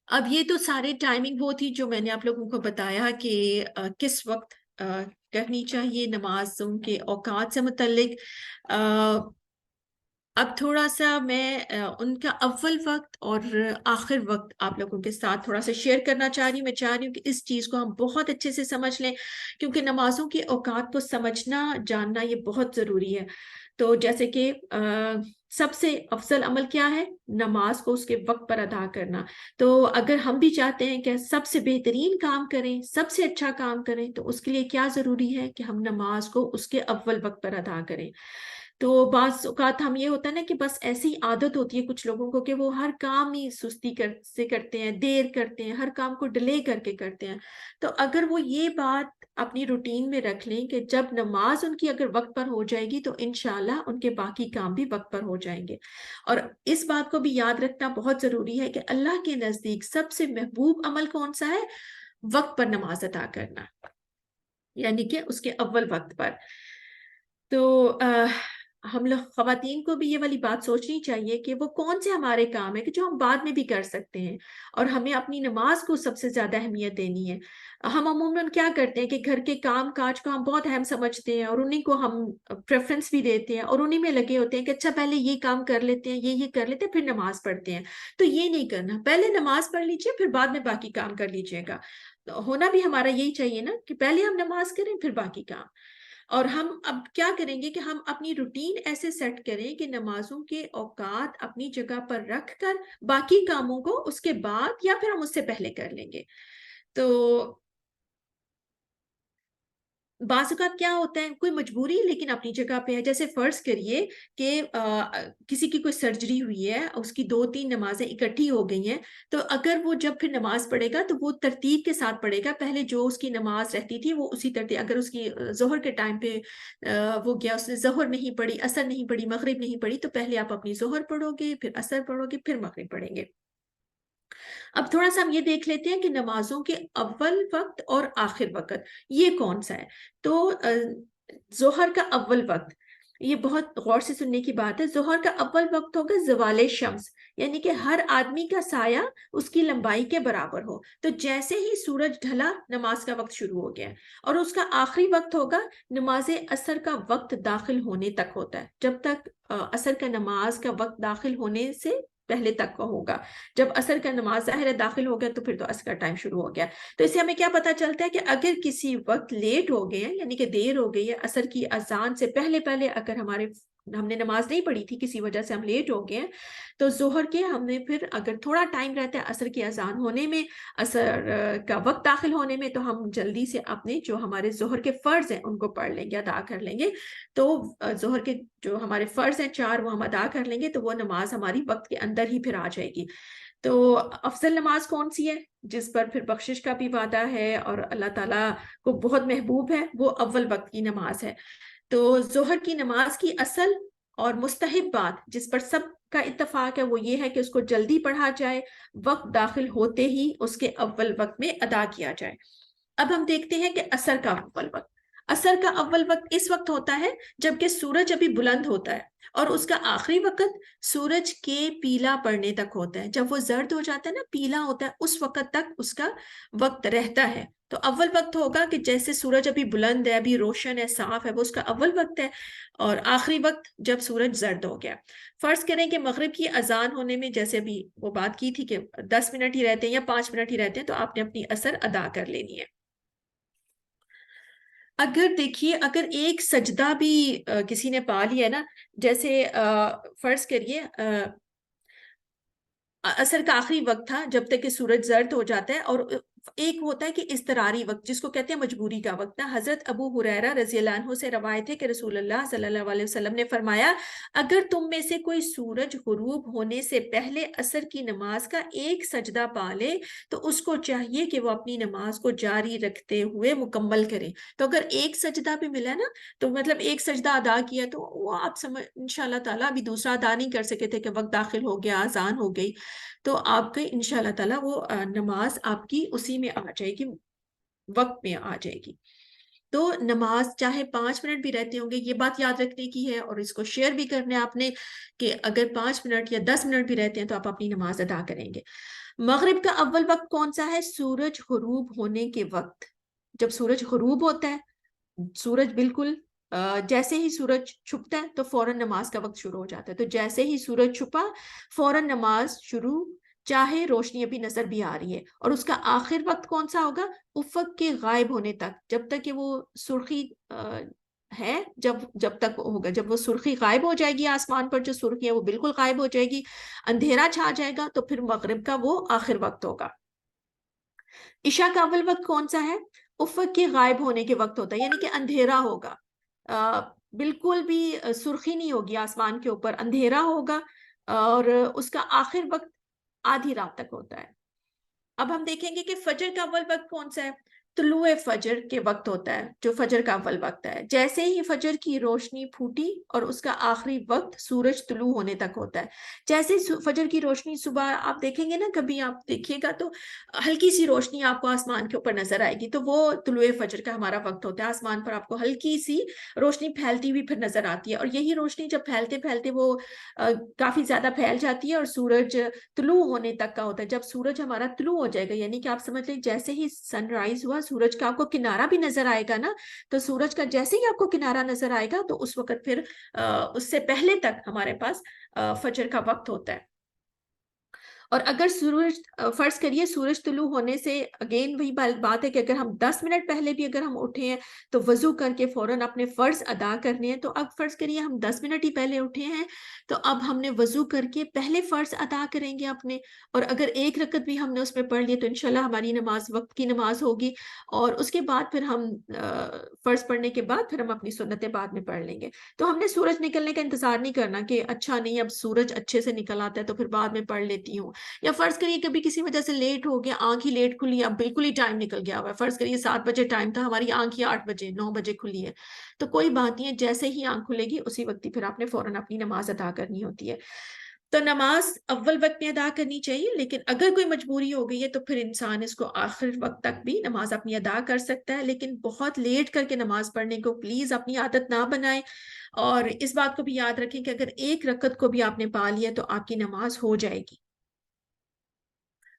اب یہ تو سارے ٹائمنگ وہ تھی جو میں نے آپ لوگوں کو بتایا کہ کس وقت کرنی چاہیے نمازوں کے اوقات سے متعلق. اب تھوڑا سا میں ان کا اول وقت اور آخر وقت آپ لوگوں کے ساتھ تھوڑا سا شیئر کرنا چاہ رہی ہوں. میں چاہ رہی ہوں کہ اس چیز کو ہم بہت اچھے سے سمجھ لیں، کیونکہ نمازوں کے اوقات کو سمجھنا جاننا یہ بہت ضروری ہے. تو جیسے کہ سب سے افضل عمل کیا ہے؟ نماز کو اس کے وقت پر ادا کرنا. تو اگر ہم بھی چاہتے ہیں کہ سب سے بہترین کام کریں، سب سے اچھا کام کریں، تو اس کے لیے کیا ضروری ہے کہ ہم نماز کو اس کے اول وقت پر ادا کریں. تو بعض اوقات ہم یہ ہوتا ہے نا کہ بس ایسی عادت ہوتی ہے کچھ لوگوں کو کہ وہ ہر کام ہی سستی سے کرتے ہیں، دیر کرتے ہیں، ہر کام کو ڈیلے کر کے کرتے ہیں. تو اگر وہ یہ بات اپنی روٹین میں رکھ لیں کہ جب نماز ان کی اگر وقت پر ہو جائے گی تو انشاءاللہ ان کے باقی کام بھی وقت پر ہو جائیں گے. اور اس بات کو بھی یاد رکھنا بہت ضروری ہے کہ اللہ کے نزدیک سب سے محبوب عمل کون سا ہے؟ وقت پر نماز ادا کرنا، یعنی کہ اس کے اول وقت پر. تو ہم لوگ خواتین کو بھی یہ والی بات سوچنی چاہیے کہ وہ کون سے ہمارے کام ہیں کہ جو ہم بعد میں بھی کر سکتے ہیں، اور ہمیں اپنی نماز کو سب سے زیادہ اہمیت دینی ہے. ہم عموماً کیا کرتے ہیں کہ گھر کے کام کاج کو ہم بہت اہم سمجھتے ہیں، اور انہیں کو ہم پریفرنس بھی دیتے ہیں، اور انہیں میں لگے ہوتے ہیں کہ اچھا پہلے یہ کام کر لیتے ہیں، یہ کر لیتے ہیں، پھر نماز پڑھتے ہیں. تو یہ نہیں کرنا، پہلے نماز پڑھ لیجیے پھر بعد میں باقی کام کر لیجیے گا. ہونا بھی ہمارا یہی چاہیے نا کہ پہلے ہم نماز کریں پھر باقی کام. اور ہم اب کیا کریں گے کہ ہم اپنی روٹین ایسے سیٹ کریں کہ نمازوں کے اوقات اپنی جگہ پر رکھ کر باقی کاموں کو اس کے بعد یا پھر ہم اس سے پہلے کر لیں گے. تو بعض اوقات کیا ہوتا ہے، کوئی مجبوری لیکن اپنی جگہ پہ ہے. جیسے فرض کریے کہ کسی کی کوئی سرجری ہوئی ہے، اس کی 2-3 نمازیں اکٹھی ہو گئی ہیں، تو اگر وہ جب پھر نماز پڑھے گا تو وہ ترتیب کے ساتھ پڑھے گا. پہلے جو اس کی نماز رہتی تھی وہ اسی ترتیب، اگر اس کی ظہر کے ٹائم پہ وہ گیا، اس نے ظہر نہیں پڑھی، عصر نہیں پڑھی، مغرب نہیں پڑھی، تو پہلے آپ اپنی ظہر پڑھو گے، پھر عصر پڑھو گے، پھر مغرب پڑھیں گے. اب تھوڑا سا ہم یہ دیکھ لیتے ہیں کہ نمازوں کے اول وقت اور آخر وقت یہ کون سا ہے. تو ظہر کا اول وقت، یہ بہت غور سے سننے کی بات ہے. ظہر کا اول وقت ہوگا زوال شمس، یعنی کہ ہر آدمی کا سایہ اس کی لمبائی کے برابر ہو. تو جیسے ہی سورج ڈھلا نماز کا وقت شروع ہو گیا. اور اس کا آخری وقت ہوگا نماز عصر کا وقت داخل ہونے تک ہوتا ہے، جب تک عصر کا نماز کا وقت داخل ہونے سے پہلے تک کا ہوگا. جب عصر کا نماز ظاہر داخل ہو گیا تو پھر تو عصر کا ٹائم شروع ہو گیا. تو اس سے ہمیں کیا پتا چلتا ہے کہ اگر کسی وقت لیٹ ہو گئے ہیں، یعنی کہ دیر ہو گئی ہے، عصر کی اذان سے پہلے اگر ہم نے نماز نہیں پڑھی تھی، کسی وجہ سے ہم لیٹ ہو گئے ہیں، تو ظہر کے ہم نے پھر اگر تھوڑا ٹائم رہتا ہے عصر کی اذان ہونے میں، عصر کا وقت داخل ہونے میں، تو ہم جلدی سے اپنے جو ہمارے ظہر کے فرض ہیں ان کو پڑھ لیں گے، ادا کر لیں گے. تو ظہر کے جو ہمارے فرض ہیں 4 وہ ہم ادا کر لیں گے، تو وہ نماز ہماری وقت کے اندر ہی پھر آ جائے گی. تو افضل نماز کون سی ہے جس پر پھر بخشش کا بھی وعدہ ہے اور اللہ تعالیٰ کو بہت محبوب ہے؟ وہ اول وقت کی نماز ہے. تو ظہر کی نماز کی اصل اور مستحب بات جس پر سب کا اتفاق ہے وہ یہ ہے کہ اس کو جلدی پڑھا جائے، وقت داخل ہوتے ہی اس کے اول وقت میں ادا کیا جائے. اب ہم دیکھتے ہیں کہ عصر کا اول وقت. عصر کا اول وقت اس وقت ہوتا ہے جبکہ سورج ابھی بلند ہوتا ہے، اور اس کا آخری وقت سورج کے پیلا پڑنے تک ہوتا ہے. جب وہ زرد ہو جاتا ہے نا، پیلا ہوتا ہے، اس وقت تک اس کا وقت رہتا ہے. تو اول وقت ہوگا کہ جیسے سورج ابھی بلند ہے، ابھی روشن ہے، صاف ہے، وہ اس کا اول وقت ہے. اور آخری وقت جب سورج زرد ہو گیا. فرض کریں کہ مغرب کی اذان ہونے میں جیسے ابھی وہ بات کی تھی کہ 10 منٹ ہی رہتے ہیں یا 5 منٹ ہی رہتے ہیں، تو آپ نے اپنی عصر ادا کر لینی ہے. اگر دیکھیے، اگر ایک سجدہ بھی کسی نے پا لیا ہے نا، جیسے فرض کریے عصر کا آخری وقت تھا جب تک کہ سورج زرد ہو جاتا ہے، اور ایک ہوتا ہے کہ اضطراری وقت جس کو کہتے ہیں مجبوری کا وقت نا. حضرت ابو ہریرہ رضی اللہ عنہ سے روایت ہے کہ رسول اللہ صلی اللہ علیہ وسلم نے فرمایا اگر تم میں سے کوئی سورج غروب ہونے سے پہلے عصر کی نماز کا ایک سجدہ پا لے تو اس کو چاہیے کہ وہ اپنی نماز کو جاری رکھتے ہوئے مکمل کرے. تو اگر ایک سجدہ بھی ملا نا تو مطلب ایک سجدہ ادا کیا تو وہ آپ سمجھ انشاءاللہ تعالیٰ ابھی دوسرا ادا نہیں کر سکے تھے کہ وقت داخل ہو گیا اذان ہو گئی تو آپ کے انشاءاللہ تعالیٰ وہ نماز آپ کی اسی میں آ جائے گی وقت میں آ جائے گی. تو نماز چاہے 5 منٹ بھی رہتے ہوں گے یہ بات یاد رکھنے کی ہے اور اس کو شیئر بھی کرنا ہے آپ نے کہ اگر 5 منٹ یا 10 منٹ بھی رہتے ہیں تو آپ اپنی نماز ادا کریں گے. مغرب کا اول وقت کون سا ہے؟ سورج غروب ہونے کے وقت. جب سورج غروب ہوتا ہے سورج بالکل جیسے ہی سورج چھپتا ہے تو فوراً نماز کا وقت شروع ہو جاتا ہے. تو جیسے ہی سورج چھپا فوراً نماز شروع چاہے روشنی ابھی نظر بھی آ رہی ہے. اور اس کا آخر وقت کون سا ہوگا؟ افق کے غائب ہونے تک جب تک کہ وہ سرخی ہے جب تک ہوگا. جب وہ سرخی غائب ہو جائے گی آسمان پر جو سرخی ہے وہ بالکل غائب ہو جائے گی اندھیرا چھا جائے گا تو پھر مغرب کا وہ آخر وقت ہوگا. عشاء کا اول وقت کون سا ہے؟ افق کے غائب ہونے کے وقت ہوتا ہے یعنی کہ اندھیرا ہوگا بالکل بھی سرخی نہیں ہوگی آسمان کے اوپر اندھیرا ہوگا اور اس کا آخر وقت آدھی رات تک ہوتا ہے. اب ہم دیکھیں گے کہ فجر کا اول وقت کون سا ہے؟ طلوع فجر کے وقت ہوتا ہے جو فجر کا اول وقت ہے. جیسے ہی فجر کی روشنی پھوٹی اور اس کا آخری وقت سورج طلوع ہونے تک ہوتا ہے. جیسے فجر کی روشنی صبح آپ دیکھیں گے نا کبھی آپ دیکھیے گا تو ہلکی سی روشنی آپ کو آسمان کے اوپر نظر آئے گی تو وہ طلوع فجر کا ہمارا وقت ہوتا ہے. آسمان پر آپ کو ہلکی سی روشنی پھیلتی ہوئی پھر نظر آتی ہے اور یہی روشنی جب پھیلتے پھیلتے وہ کافی زیادہ پھیل جاتی ہے اور سورج طلوع ہونے تک کا ہوتا ہے. جب سورج ہمارا طلوع ہو جائے گا یعنی کہ آپ سمجھ لیں جیسے ہی سن رائز ہوا سورج کا آپ کو کنارہ بھی نظر آئے گا نا تو سورج کا جیسے ہی آپ کو کنارہ نظر آئے گا تو اس وقت پھر اس سے پہلے تک ہمارے پاس فجر کا وقت ہوتا ہے. اور اگر سورج فرض کریے سورج طلوع ہونے سے اگین وہی بات ہے کہ اگر ہم 10 منٹ پہلے بھی اگر ہم اٹھے ہیں تو وضو کر کے فوراً اپنے فرض ادا کرنے ہیں. تو اب فرض کریے ہم 10 منٹ ہی پہلے اٹھے ہیں تو اب ہم نے وضو کر کے پہلے فرض ادا کریں گے اپنے اور اگر ایک رکعت بھی ہم نے اس میں پڑھ لی تو انشاءاللہ ہماری نماز وقت کی نماز ہوگی اور اس کے بعد پھر ہم فرض پڑھنے کے بعد پھر ہم اپنی سنتیں بعد میں پڑھ لیں گے. تو ہم نے سورج نکلنے کا انتظار نہیں کرنا کہ اچھا نہیں اب سورج اچھے سے نکل آتا ہے تو پھر بعد میں پڑھ لیتی ہوں یا فرض کریے کبھی کسی وجہ سے لیٹ ہو گیا آنکھ ہی لیٹ کھلی اب بالکل ہی ٹائم نکل گیا ہوا ہے. فرض کریے 7 بجے ٹائم تھا ہماری آنکھ ہی 8 بجے 9 بجے کھلی ہے تو کوئی بات نہیں ہے جیسے ہی آنکھ کھلے گی اسی وقت ہی پھر آپ نے فوراً اپنی نماز ادا کرنی ہوتی ہے. تو نماز اول وقت میں ادا کرنی چاہیے لیکن اگر کوئی مجبوری ہو گئی ہے تو پھر انسان اس کو آخر وقت تک بھی نماز اپنی ادا کر سکتا ہے لیکن بہت لیٹ کر کے نماز پڑھنے کو پلیز اپنی عادت نہ بنائیں. اور اس بات کو بھی یاد رکھیں کہ اگر ایک رکعت کو بھی آپ نے پا لیا تو آپ کی نماز ہو جائے گی.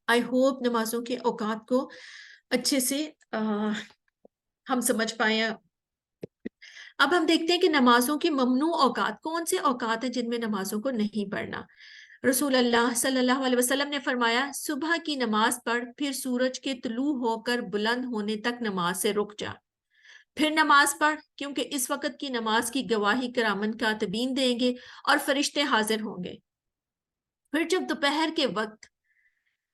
آئی ہوپ نمازوں کے اوقات کو اچھے سے ہم سمجھ پائیں. اب ہم دیکھتے ہیں کہ نمازوں کے ممنوع اوقات کون سے اوقات ہیں جن میں نمازوں کو نہیں پڑھنا. رسول اللہ صلی اللہ علیہ وسلم نے فرمایا صبح کی نماز پڑھ پھر سورج کے طلوع ہو کر بلند ہونے تک نماز سے رک جا. پھر نماز پڑھ کیونکہ اس وقت کی نماز کی گواہی کرامن کاتبین دیں گے اور فرشتے حاضر ہوں گے. پھر جب دوپہر کے وقت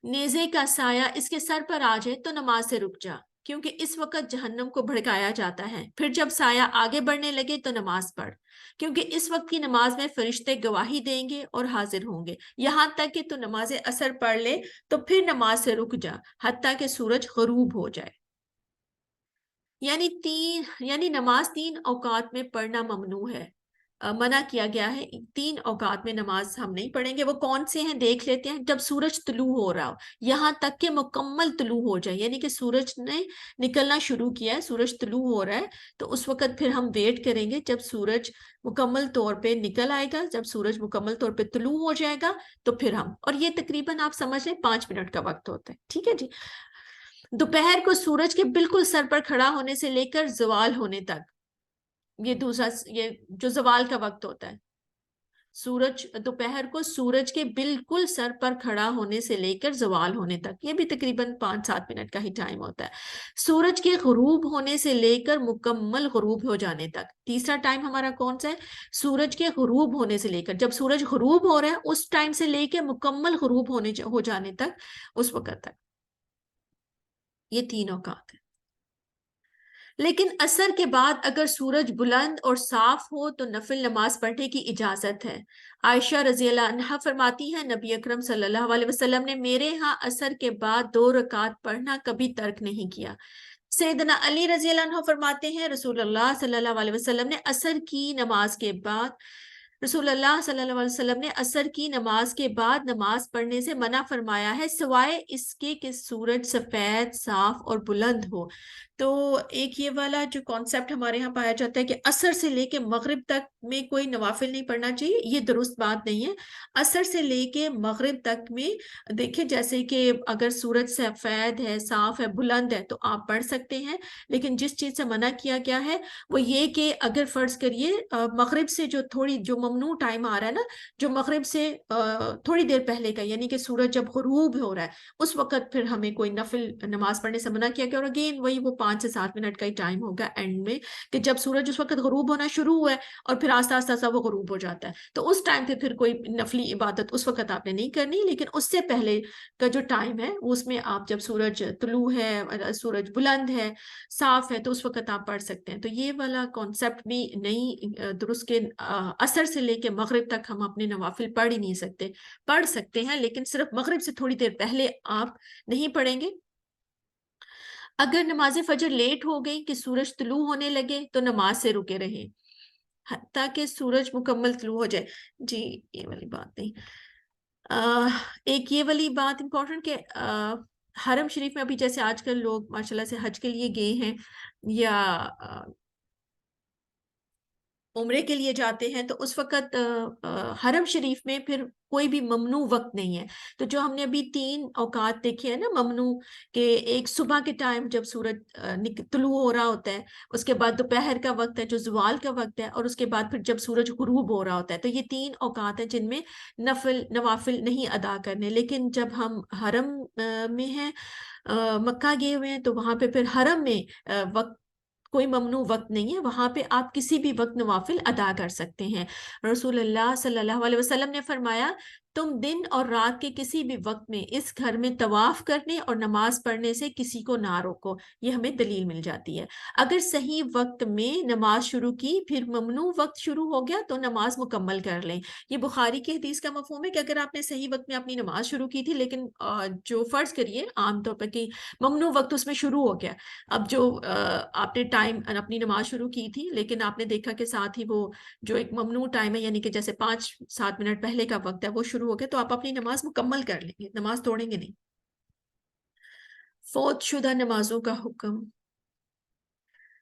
نیزے کا سایہ اس کے سر پر آ جائے تو نماز سے رک جا کیونکہ اس وقت جہنم کو بھڑکایا جاتا ہے. پھر جب سایہ آگے بڑھنے لگے تو نماز پڑھ کیونکہ اس وقت کی نماز میں فرشتے گواہی دیں گے اور حاضر ہوں گے یہاں تک کہ تو نماز عصر پڑھ لے تو پھر نماز سے رک جا حتیٰ کہ سورج غروب ہو جائے. یعنی نماز 3 اوقات میں پڑھنا ممنوع ہے منع کیا گیا ہے. 3 اوقات میں نماز ہم نہیں پڑھیں گے. وہ کون سے ہیں دیکھ لیتے ہیں. جب سورج طلوع ہو رہا ہو یہاں تک کہ مکمل طلوع ہو جائے یعنی کہ سورج نے نکلنا شروع کیا ہے سورج طلوع ہو رہا ہے تو اس وقت پھر ہم ویٹ کریں گے جب سورج مکمل طور پہ نکل آئے گا. جب سورج مکمل طور پہ طلوع ہو جائے گا تو پھر ہم اور یہ تقریباً آپ سمجھ لیں 5 منٹ کا وقت ہوتا ہے. ٹھیک ہے جی. دوپہر کو سورج کے بالکل سر پر کھڑا ہونے سے لے کر زوال ہونے تک یہ جو زوال کا وقت ہوتا ہے دوپہر کو سورج کے بالکل سر پر کھڑا ہونے سے لے کر زوال ہونے تک یہ بھی تقریباً 5-7 منٹ کا ہی ٹائم ہوتا ہے. سورج کے غروب ہونے سے لے کر مکمل غروب ہو جانے تک. تیسرا ٹائم ہمارا کون سا ہے؟ سورج کے غروب ہونے سے لے کر جب سورج غروب ہو رہا ہے اس ٹائم سے لے کے مکمل غروب ہو جانے تک اس وقت تک. یہ 3 اوقات ہیں. لیکن عصر کے بعد اگر سورج بلند اور صاف ہو تو نفل نماز پڑھنے کی اجازت ہے. عائشہ رضی اللہ عنہا فرماتی ہیں نبی اکرم صلی اللہ علیہ وسلم نے میرے ہاں عصر کے بعد 2 رکعت پڑھنا کبھی ترک نہیں کیا. سیدنا علی رضی اللہ عنہ فرماتے ہیں رسول اللہ صلی اللہ علیہ وسلم نے عصر کی نماز کے بعد نماز پڑھنے سے منع فرمایا ہے سوائے اس کے کہ سورج سفید صاف اور بلند ہو. تو ایک یہ والا جو کانسیپٹ ہمارے ہاں پایا جاتا ہے کہ عصر سے لے کے مغرب تک میں کوئی نوافل نہیں پڑھنا چاہیے، یہ درست بات نہیں ہے. عصر سے لے کے مغرب تک میں دیکھیں جیسے کہ اگر سورج سفید ہے صاف ہے بلند ہے تو آپ پڑھ سکتے ہیں، لیکن جس چیز سے منع کیا گیا ہے وہ یہ کہ اگر فرض کریے مغرب سے جو ممنوع ٹائم آ رہا ہے نا، جو مغرب سے تھوڑی دیر پہلے کا، یعنی کہ سورج جب غروب ہو رہا ہے اس وقت پھر ہمیں کوئی نفل نماز پڑھنے سے منع کیا گیا. اور اگین وہی وہ 5 سے 7 منٹ کا ہی ٹائم ہوگا اینڈ میں کہ جب سورج اس وقت غروب ہونا شروع ہوا ہے اور پھر آہستہ آہستہ وہ غروب ہو جاتا ہے، تو اس ٹائم پہ پھر کوئی نفلی عبادت اس وقت آپ نے نہیں کرنی. لیکن اس سے پہلے کا جو ٹائم ہے اس میں آپ جب سورج طلوع ہے، سورج بلند ہے، صاف ہے، تو اس وقت آپ پڑھ سکتے ہیں. تو یہ والا کانسیپٹ بھی نہیں درست کہ عصر سے لے کے مغرب تک ہم اپنے نوافل پڑھ ہی نہیں سکتے. پڑھ سکتے ہیں لیکن صرف مغرب سے تھوڑی دیر پہلے آپ نہیں پڑھیں گے. اگر نماز فجر لیٹ ہو گئی کہ سورج طلوع ہونے لگے تو نماز سے رکے رہیں تاکہ سورج مکمل طلوع ہو جائے. جی یہ والی بات نہیں. ایک یہ والی بات امپورٹنٹ کہ حرم شریف میں ابھی جیسے آج کل لوگ ماشاءاللہ سے حج کے لیے گئے ہیں یا عمرے کے لیے جاتے ہیں تو اس وقت حرم شریف میں پھر کوئی بھی ممنوع وقت نہیں ہے. تو جو ہم نے ابھی 3 اوقات دیکھے ہیں نا ممنوع، کہ ایک صبح کے ٹائم جب سورج طلوع ہو رہا ہوتا ہے، اس کے بعد دوپہر کا وقت ہے جو زوال کا وقت ہے، اور اس کے بعد پھر جب سورج غروب ہو رہا ہوتا ہے. تو یہ 3 اوقات ہیں جن میں نوافل نہیں ادا کرنے. لیکن جب ہم حرم میں ہیں، مکہ گئے ہوئے ہیں، تو وہاں پہ پھر حرم میں وقت کوئی ممنوع وقت نہیں ہے، وہاں پہ آپ کسی بھی وقت نوافل ادا کر سکتے ہیں. رسول اللہ صلی اللہ علیہ وسلم نے فرمایا تم دن اور رات کے کسی بھی وقت میں اس گھر میں طواف کرنے اور نماز پڑھنے سے کسی کو نہ روکو. یہ ہمیں دلیل مل جاتی ہے. اگر صحیح وقت میں نماز شروع کی پھر ممنوع وقت شروع ہو گیا تو نماز مکمل کر لیں. یہ بخاری کی حدیث کا مفہوم ہے کہ اگر آپ نے صحیح وقت میں اپنی نماز شروع کی تھی لیکن جو فرض کریے عام طور پر کہ ممنوع وقت اس میں شروع ہو گیا، اب جو آپ نے ٹائم اپنی نماز شروع کی تھی لیکن آپ نے دیکھا کہ ساتھ ہی وہ جو ایک ممنوع ٹائم ہے یعنی کہ جیسے 5-7 منٹ پہلے کا وقت ہے وہ شروع ہو گیا، تو آپ اپنی نماز مکمل کر لیں گے، نماز توڑیں گے نہیں. فوت شدہ نمازوں کا حکم.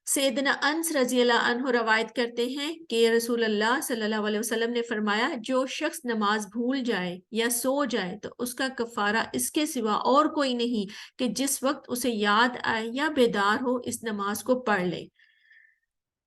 سیدنا انس رضی اللہ عنہ روایت کرتے ہیں کہ رسول اللہ صلی اللہ علیہ وسلم نے فرمایا جو شخص نماز بھول جائے یا سو جائے تو اس کا کفارہ اس کے سوا اور کوئی نہیں کہ جس وقت اسے یاد آئے یا بیدار ہو اس نماز کو پڑھ لے.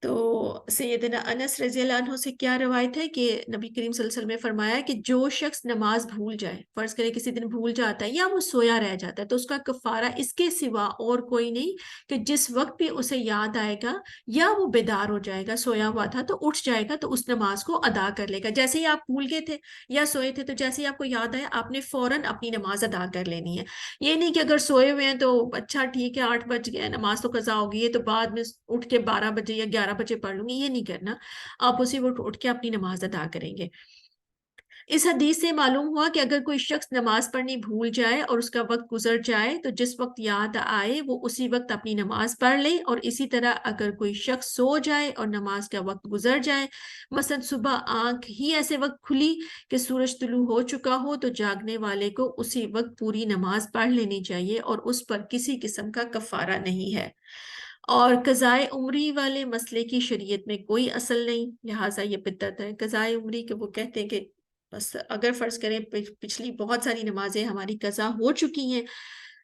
تو سیدنا انس رضی اللہ عنہ سے کیا روایت ہے کہ نبی کریم صلی اللہ علیہ وسلم نے فرمایا کہ جو شخص نماز بھول جائے، فرض کرے کسی دن بھول جاتا ہے یا وہ سویا رہ جاتا ہے، تو اس کا کفارہ اس کے سوا اور کوئی نہیں کہ جس وقت بھی اسے یاد آئے گا یا وہ بیدار ہو جائے گا، سویا ہوا تھا تو اٹھ جائے گا تو اس نماز کو ادا کر لے گا. جیسے ہی آپ بھول گئے تھے یا سوئے تھے تو جیسے ہی آپ کو یاد آیا آپ نے فوراً اپنی نماز ادا کر لینی ہے. یہ نہیں کہ اگر سوئے ہوئے ہیں تو اچھا ٹھیک ہے 8 بج گئے نماز تو قضا ہوگی ہے تو بعد میں اٹھ کے 12 بجے یا 11 بجے پڑھ لوں گی، یہ نہیں کرنا. آپ اسی وقت اٹھ کے اپنی نماز ادا کریں گے. اس حدیث سے معلوم ہوا کہ اگر کوئی شخص نماز پڑھنی بھول جائے اور اس کا وقت گزر جائے تو جس وقت یاد آئے وہ اسی وقت اپنی نماز پڑھ لے. اور اسی طرح اگر کوئی شخص سو جائے اور نماز کا وقت گزر جائے، مثلا صبح آنکھ ہی ایسے وقت کھلی کہ سورج طلوع ہو چکا ہو، تو جاگنے والے کو اسی وقت پوری نماز پڑھ لینی چاہیے اور اس پر کسی قسم کا کفارہ نہیں ہے. اور قضائے عمری والے مسئلے کی شریعت میں کوئی اصل نہیں، لہٰذا یہ بدعت ہے. قضائے عمری کہ وہ کہتے ہیں کہ بس اگر فرض کریں پچھلی بہت ساری نمازیں ہماری قضا ہو چکی ہیں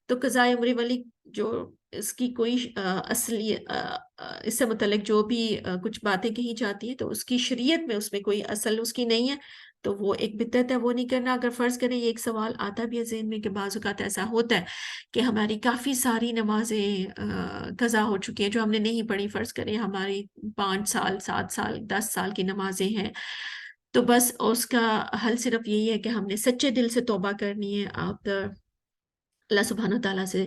تو قضائے عمری والی جو اس کی کوئی اصلی اس سے متعلق جو بھی کچھ باتیں کہی جاتی ہیں تو اس کی شریعت میں اس میں کوئی اصل اس کی نہیں ہے، تو وہ ایک بدعت ہے، وہ نہیں کرنا. اگر فرض کریں یہ ایک سوال آتا بھی ہے ذہن میں کہ بعض اوقات ایسا ہوتا ہے کہ ہماری کافی ساری نمازیں قضا ہو چکی ہیں جو ہم نے نہیں پڑھی، فرض کریں ہماری 5 سال 7 سال 10 سال کی نمازیں ہیں، تو بس اس کا حل صرف یہی ہے کہ ہم نے سچے دل سے توبہ کرنی ہے. آپ اللہ سبحانہ تعالیٰ سے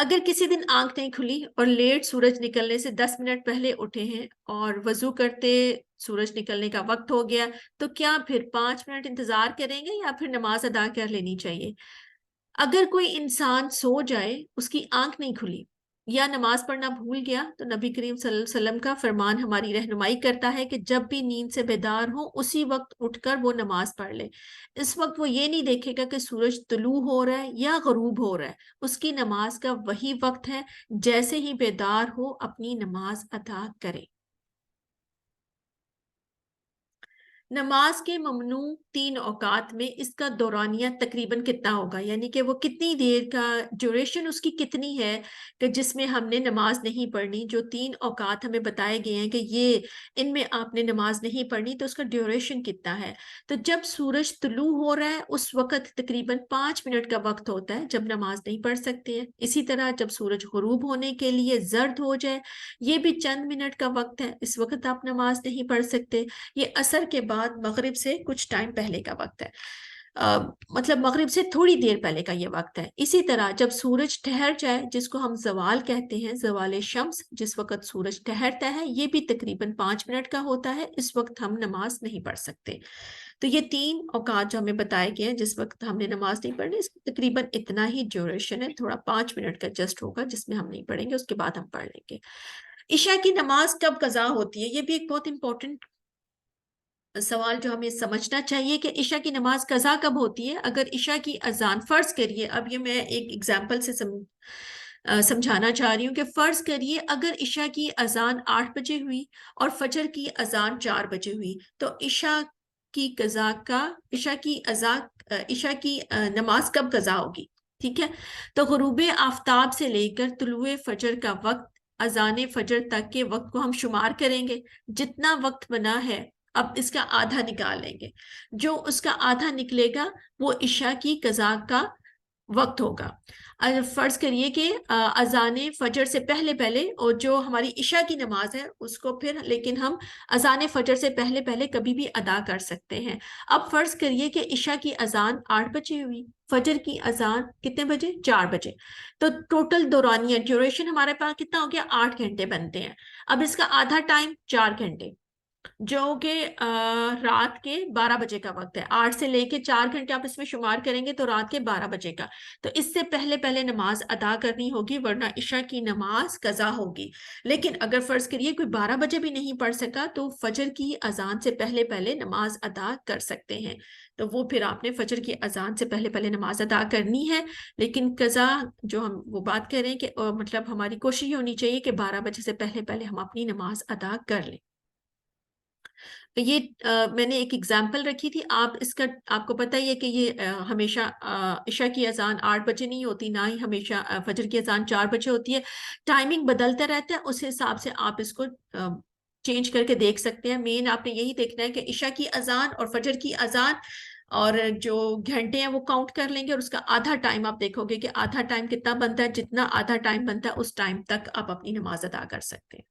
اگر کسی دن آنکھ نہیں کھلی اور لیٹ سورج نکلنے سے 10 منٹ پہلے اٹھے ہیں اور وضو کرتے سورج نکلنے کا وقت ہو گیا تو کیا پھر 5 منٹ انتظار کریں گے یا پھر نماز ادا کر لینی چاہیے؟ اگر کوئی انسان سو جائے، اس کی آنکھ نہیں کھلی یا نماز پڑھنا بھول گیا تو نبی کریم صلی اللہ علیہ وسلم کا فرمان ہماری رہنمائی کرتا ہے کہ جب بھی نیند سے بیدار ہو اسی وقت اٹھ کر وہ نماز پڑھ لے۔ اس وقت وہ یہ نہیں دیکھے گا کہ سورج طلوع ہو رہا ہے یا غروب ہو رہا ہے، اس کی نماز کا وہی وقت ہے، جیسے ہی بیدار ہو اپنی نماز ادا کرے۔ نماز کے ممنوع 3 اوقات میں اس کا دورانیہ تقریباً کتنا ہوگا، یعنی کہ وہ کتنی دیر کا ڈیوریشن اس کی کتنی ہے کہ جس میں ہم نے نماز نہیں پڑھنی۔ جو 3 اوقات ہمیں بتائے گئے ہیں کہ یہ ان میں آپ نے نماز نہیں پڑھنی، تو اس کا ڈیوریشن کتنا ہے؟ تو جب سورج طلوع ہو رہا ہے اس وقت تقریباً 5 منٹ کا وقت ہوتا ہے جب نماز نہیں پڑھ سکتے ہیں۔ اسی طرح جب سورج غروب ہونے کے لیے زرد ہو جائے، یہ بھی چند منٹ کا وقت ہے، اس وقت آپ نماز نہیں پڑھ سکتے۔ یہ عصر کے بعد مغرب سے کچھ ٹائم پہلے کا وقت ہے، مطلب مغرب سے تھوڑی دیر پہلے کا یہ وقت ہے۔ اسی طرح جب سورج ٹھہر جائے، جس کو ہم زوال کہتے ہیں، زوال شمس، جس وقت سورج ٹھہرتا ہے، یہ بھی تقریباً 5 منٹ کا ہوتا ہے، اس وقت ہم نماز نہیں پڑھ سکتے۔ تو یہ 3 اوقات جو ہمیں بتائے گئے ہیں جس وقت ہم نے نماز نہیں پڑھنی، اس کا تقریباً اتنا ہی ڈیوریشن ہے، تھوڑا 5 منٹ کا جسٹ ہوگا جس میں ہم نہیں پڑھیں گے، اس کے بعد ہم پڑھ لیں گے۔ عشاء کی نماز کب قضا ہوتی ہے؟ یہ بھی ایک بہت امپورٹنٹ سوال جو ہمیں سمجھنا چاہیے کہ عشاء کی نماز قضا کب ہوتی ہے۔ اگر عشاء کی اذان، فرض کریے، اب یہ میں ایک ایگزامپل سے سمجھانا چاہ رہی ہوں کہ فرض کریے اگر عشاء کی اذان 8 بجے ہوئی اور فجر کی اذان 4 بجے ہوئی، تو عشاء کی نماز کب قضا ہوگی؟ ٹھیک ہے، تو غروب آفتاب سے لے کر طلوع فجر کا وقت، اذان فجر تک کے وقت کو ہم شمار کریں گے، جتنا وقت بنا ہے اب اس کا آدھا نکال لیں گے، جو اس کا آدھا نکلے گا وہ عشاء کی قضا کا وقت ہوگا۔ فرض کریے کہ اذان فجر سے پہلے اور جو ہماری عشاء کی نماز ہے اس کو پھر لیکن ہم اذان فجر سے پہلے کبھی بھی ادا کر سکتے ہیں۔ اب فرض کریے کہ عشاء کی اذان 8 بجے ہوئی، فجر کی اذان کتنے بجے؟ 4 بجے، تو ٹوٹل دورانیہ ڈیوریشن ہمارے پاس کتنا ہو گیا؟ 8 گھنٹے بنتے ہیں۔ اب اس کا آدھا ٹائم 4 گھنٹے، جو کہ رات کے 12 بجے کا وقت ہے۔ 8 سے لے کے 4 گھنٹے آپ اس میں شمار کریں گے تو رات کے 12 بجے کا، تو اس سے پہلے نماز ادا کرنی ہوگی، ورنہ عشاء کی نماز قضا ہوگی۔ لیکن اگر فرض کریے کوئی 12 بجے بھی نہیں پڑھ سکا تو فجر کی اذان سے پہلے نماز ادا کر سکتے ہیں، تو وہ پھر آپ نے فجر کی اذان سے پہلے نماز ادا کرنی ہے۔ لیکن قضا جو ہم وہ بات کر رہے ہیں کہ مطلب ہماری کوشش یہ ہونی چاہیے کہ 12 بجے سے پہلے ہم اپنی نماز ادا کر لیں۔ یہ میں نے ایک ایگزامپل رکھی تھی، آپ کو پتہ ہی ہے کہ یہ ہمیشہ عشاء کی اذان 8 بجے نہیں ہوتی، نہ ہی ہمیشہ فجر کی اذان 4 بجے ہوتی ہے، ٹائمنگ بدلتا رہتا ہے، اس حساب سے آپ اس کو چینج کر کے دیکھ سکتے ہیں۔ مین آپ نے یہی دیکھنا ہے کہ عشاء کی اذان اور فجر کی اذان اور جو گھنٹے ہیں وہ کاؤنٹ کر لیں گے، اور اس کا آدھا ٹائم آپ دیکھو گے کہ آدھا ٹائم کتنا بنتا ہے، جتنا آدھا ٹائم بنتا ہے اس ٹائم تک آپ اپنی نماز ادا کر سکتے ہیں۔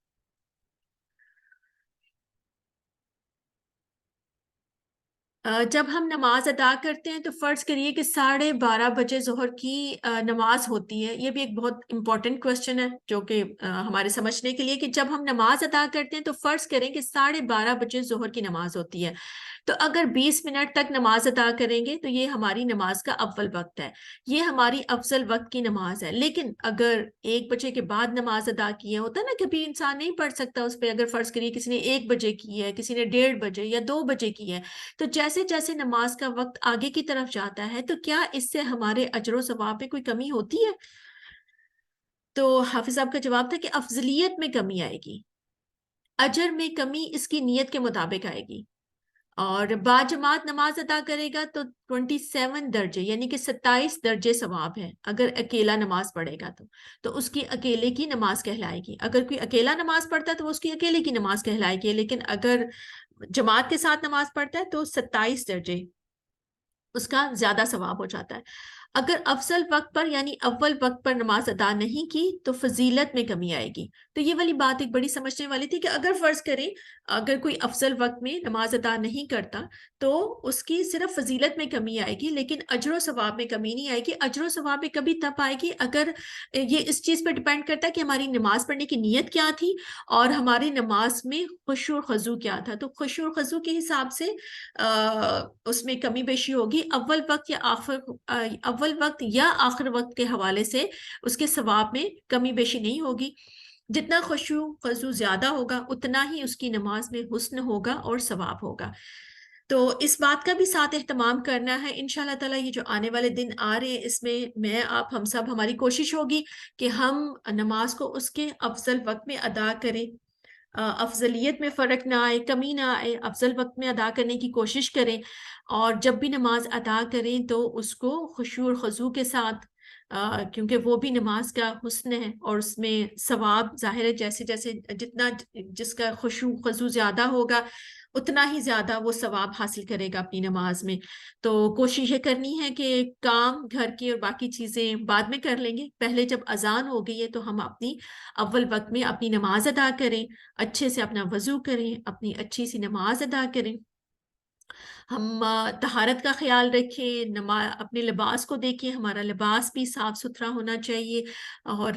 جب ہم نماز ادا کرتے ہیں تو فرض کریے کہ 12:30 بجے ظہر کی نماز ہوتی ہے۔ یہ بھی ایک بہت امپورٹنٹ کوشچن ہے جو کہ ہمارے سمجھنے کے لیے، کہ جب ہم نماز ادا کرتے ہیں تو فرض کریں کہ 12:30 بجے ظہر کی نماز ہوتی ہے، تو اگر 20 منٹ تک نماز ادا کریں گے تو یہ ہماری نماز کا اول وقت ہے، یہ ہماری افضل وقت کی نماز ہے۔ لیکن اگر 1 بجے کے بعد نماز ادا کی ہے، ہوتا ہے نا کبھی انسان نہیں پڑھ سکتا اس پہ، اگر فرض کریے کسی نے 1 بجے کی ہے، کسی نے 1:30 بجے یا 2 بجے کی ہے، تو جیسے جیسے نماز کا وقت آگے کی طرف جاتا ہے تو کیا اس سے ہمارے اجر و ثواب میں کوئی کمی ہوتی ہے؟ تو حافظ صاحب کا جواب تھا کہ افضلیت میں کمی آئے گی، اجر میں کمی اس کی نیت کے مطابق آئے گی، اور باجماعت نماز ادا کرے گا تو 27 درجے یعنی کہ 27 درجے ثواب ہے اگر اکیلا نماز پڑھے گا تو اس کی اکیلے کی نماز کہلائے گی۔ اگر کوئی اکیلا نماز پڑھتا ہے تو اس کی اکیلے کی نماز کہلائے گی، لیکن اگر جماعت کے ساتھ نماز پڑھتا ہے تو 27 درجے اس کا زیادہ ثواب ہو جاتا ہے۔ اگر افضل وقت پر یعنی اول وقت پر نماز ادا نہیں کی تو فضیلت میں کمی آئے گی. تو یہ والی بات ایک بڑی سمجھنے والی تھی کہ اگر فرض کریں اگر کوئی افضل وقت میں نماز ادا نہیں کرتا تو اس کی صرف فضیلت میں کمی آئے گی لیکن اجر و ثواب میں کمی نہیں آئے گی. اجر و ثواب میں کبھی تب آئے گی اگر یہ اس چیز پر ڈیپینڈ کرتا ہے کہ ہماری نماز پڑھنے کی نیت کیا تھی اور ہماری نماز میں خشوع و خضوع کیا تھا. تو خشوع و خضوع کے حساب سے اس میں کمی بیشی ہوگی. اول وقت یا آخر وقت کے حوالے سے اس کے ثواب میں کمی بیشی نہیں ہوگی. جتنا خشوع خضوع زیادہ ہوگا اتنا ہی اس کی نماز میں حسن ہوگا اور ثواب ہوگا. تو اس بات کا بھی ساتھ اہتمام کرنا ہے انشاءاللہ تعالیٰ. یہ جو آنے والے دن آ رہے ہیں اس میں میں آپ ہم سب ہماری کوشش ہوگی کہ ہم نماز کو اس کے افضل وقت میں ادا کریں. افضلیت میں فرق نہ آئے، کمی نہ آئے، افضل وقت میں ادا کرنے کی کوشش کریں. اور جب بھی نماز ادا کریں تو اس کو خشوع اور خضوع کے ساتھ، کیونکہ وہ بھی نماز کا حسن ہے اور اس میں ثواب ظاہر ہے جیسے جیسے جتنا جس کا خشوع خضوع زیادہ ہوگا اتنا ہی زیادہ وہ ثواب حاصل کرے گا اپنی نماز میں. تو کوشش یہ کرنی ہے کہ کام گھر کی اور باقی چیزیں بعد میں کر لیں گے. پہلے جب اذان ہو گئی ہے تو ہم اپنی اول وقت میں اپنی نماز ادا کریں، اچھے سے اپنا وضو کریں، اپنی اچھی سی نماز ادا کریں. ہم طہارت کا خیال رکھیں، اپنے لباس کو دیکھیں، ہمارا لباس بھی صاف ستھرا ہونا چاہیے. اور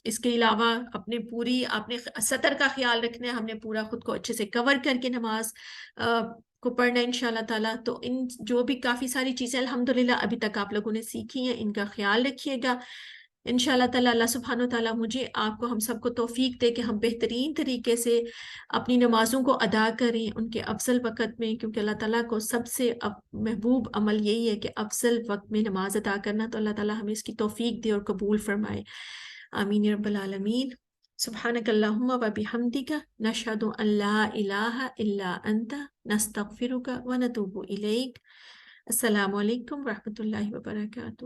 اس کے علاوہ اپنے سطر کا خیال رکھنا ہے. ہم نے پورا خود کو اچھے سے کور کر کے نماز کو پڑھنا ہے انشاءاللہ تعالیٰ. تو ان جو بھی کافی ساری چیزیں الحمدللہ ابھی تک آپ لوگوں نے سیکھی ہیں ان کا خیال رکھیے گا انشاءاللہ تعالیٰ. اللہ سبحانہ و تعالیٰ مجھے آپ کو ہم سب کو توفیق دے کہ ہم بہترین طریقے سے اپنی نمازوں کو ادا کریں ان کے افضل وقت میں، کیونکہ اللہ تعالیٰ کو سب سے محبوب عمل یہی ہے کہ افضل وقت میں نماز ادا کرنا. تو اللہ تعالیٰ ہمیں اس کی توفیق دے اور قبول فرمائے. آمین یا رب العالمین. سبحانک اللہم و بحمدک نشہد ان لا الہ الا انت نستغفرک و نتوب الیک. السلام علیکم ورحمۃ اللہ وبرکاتہ.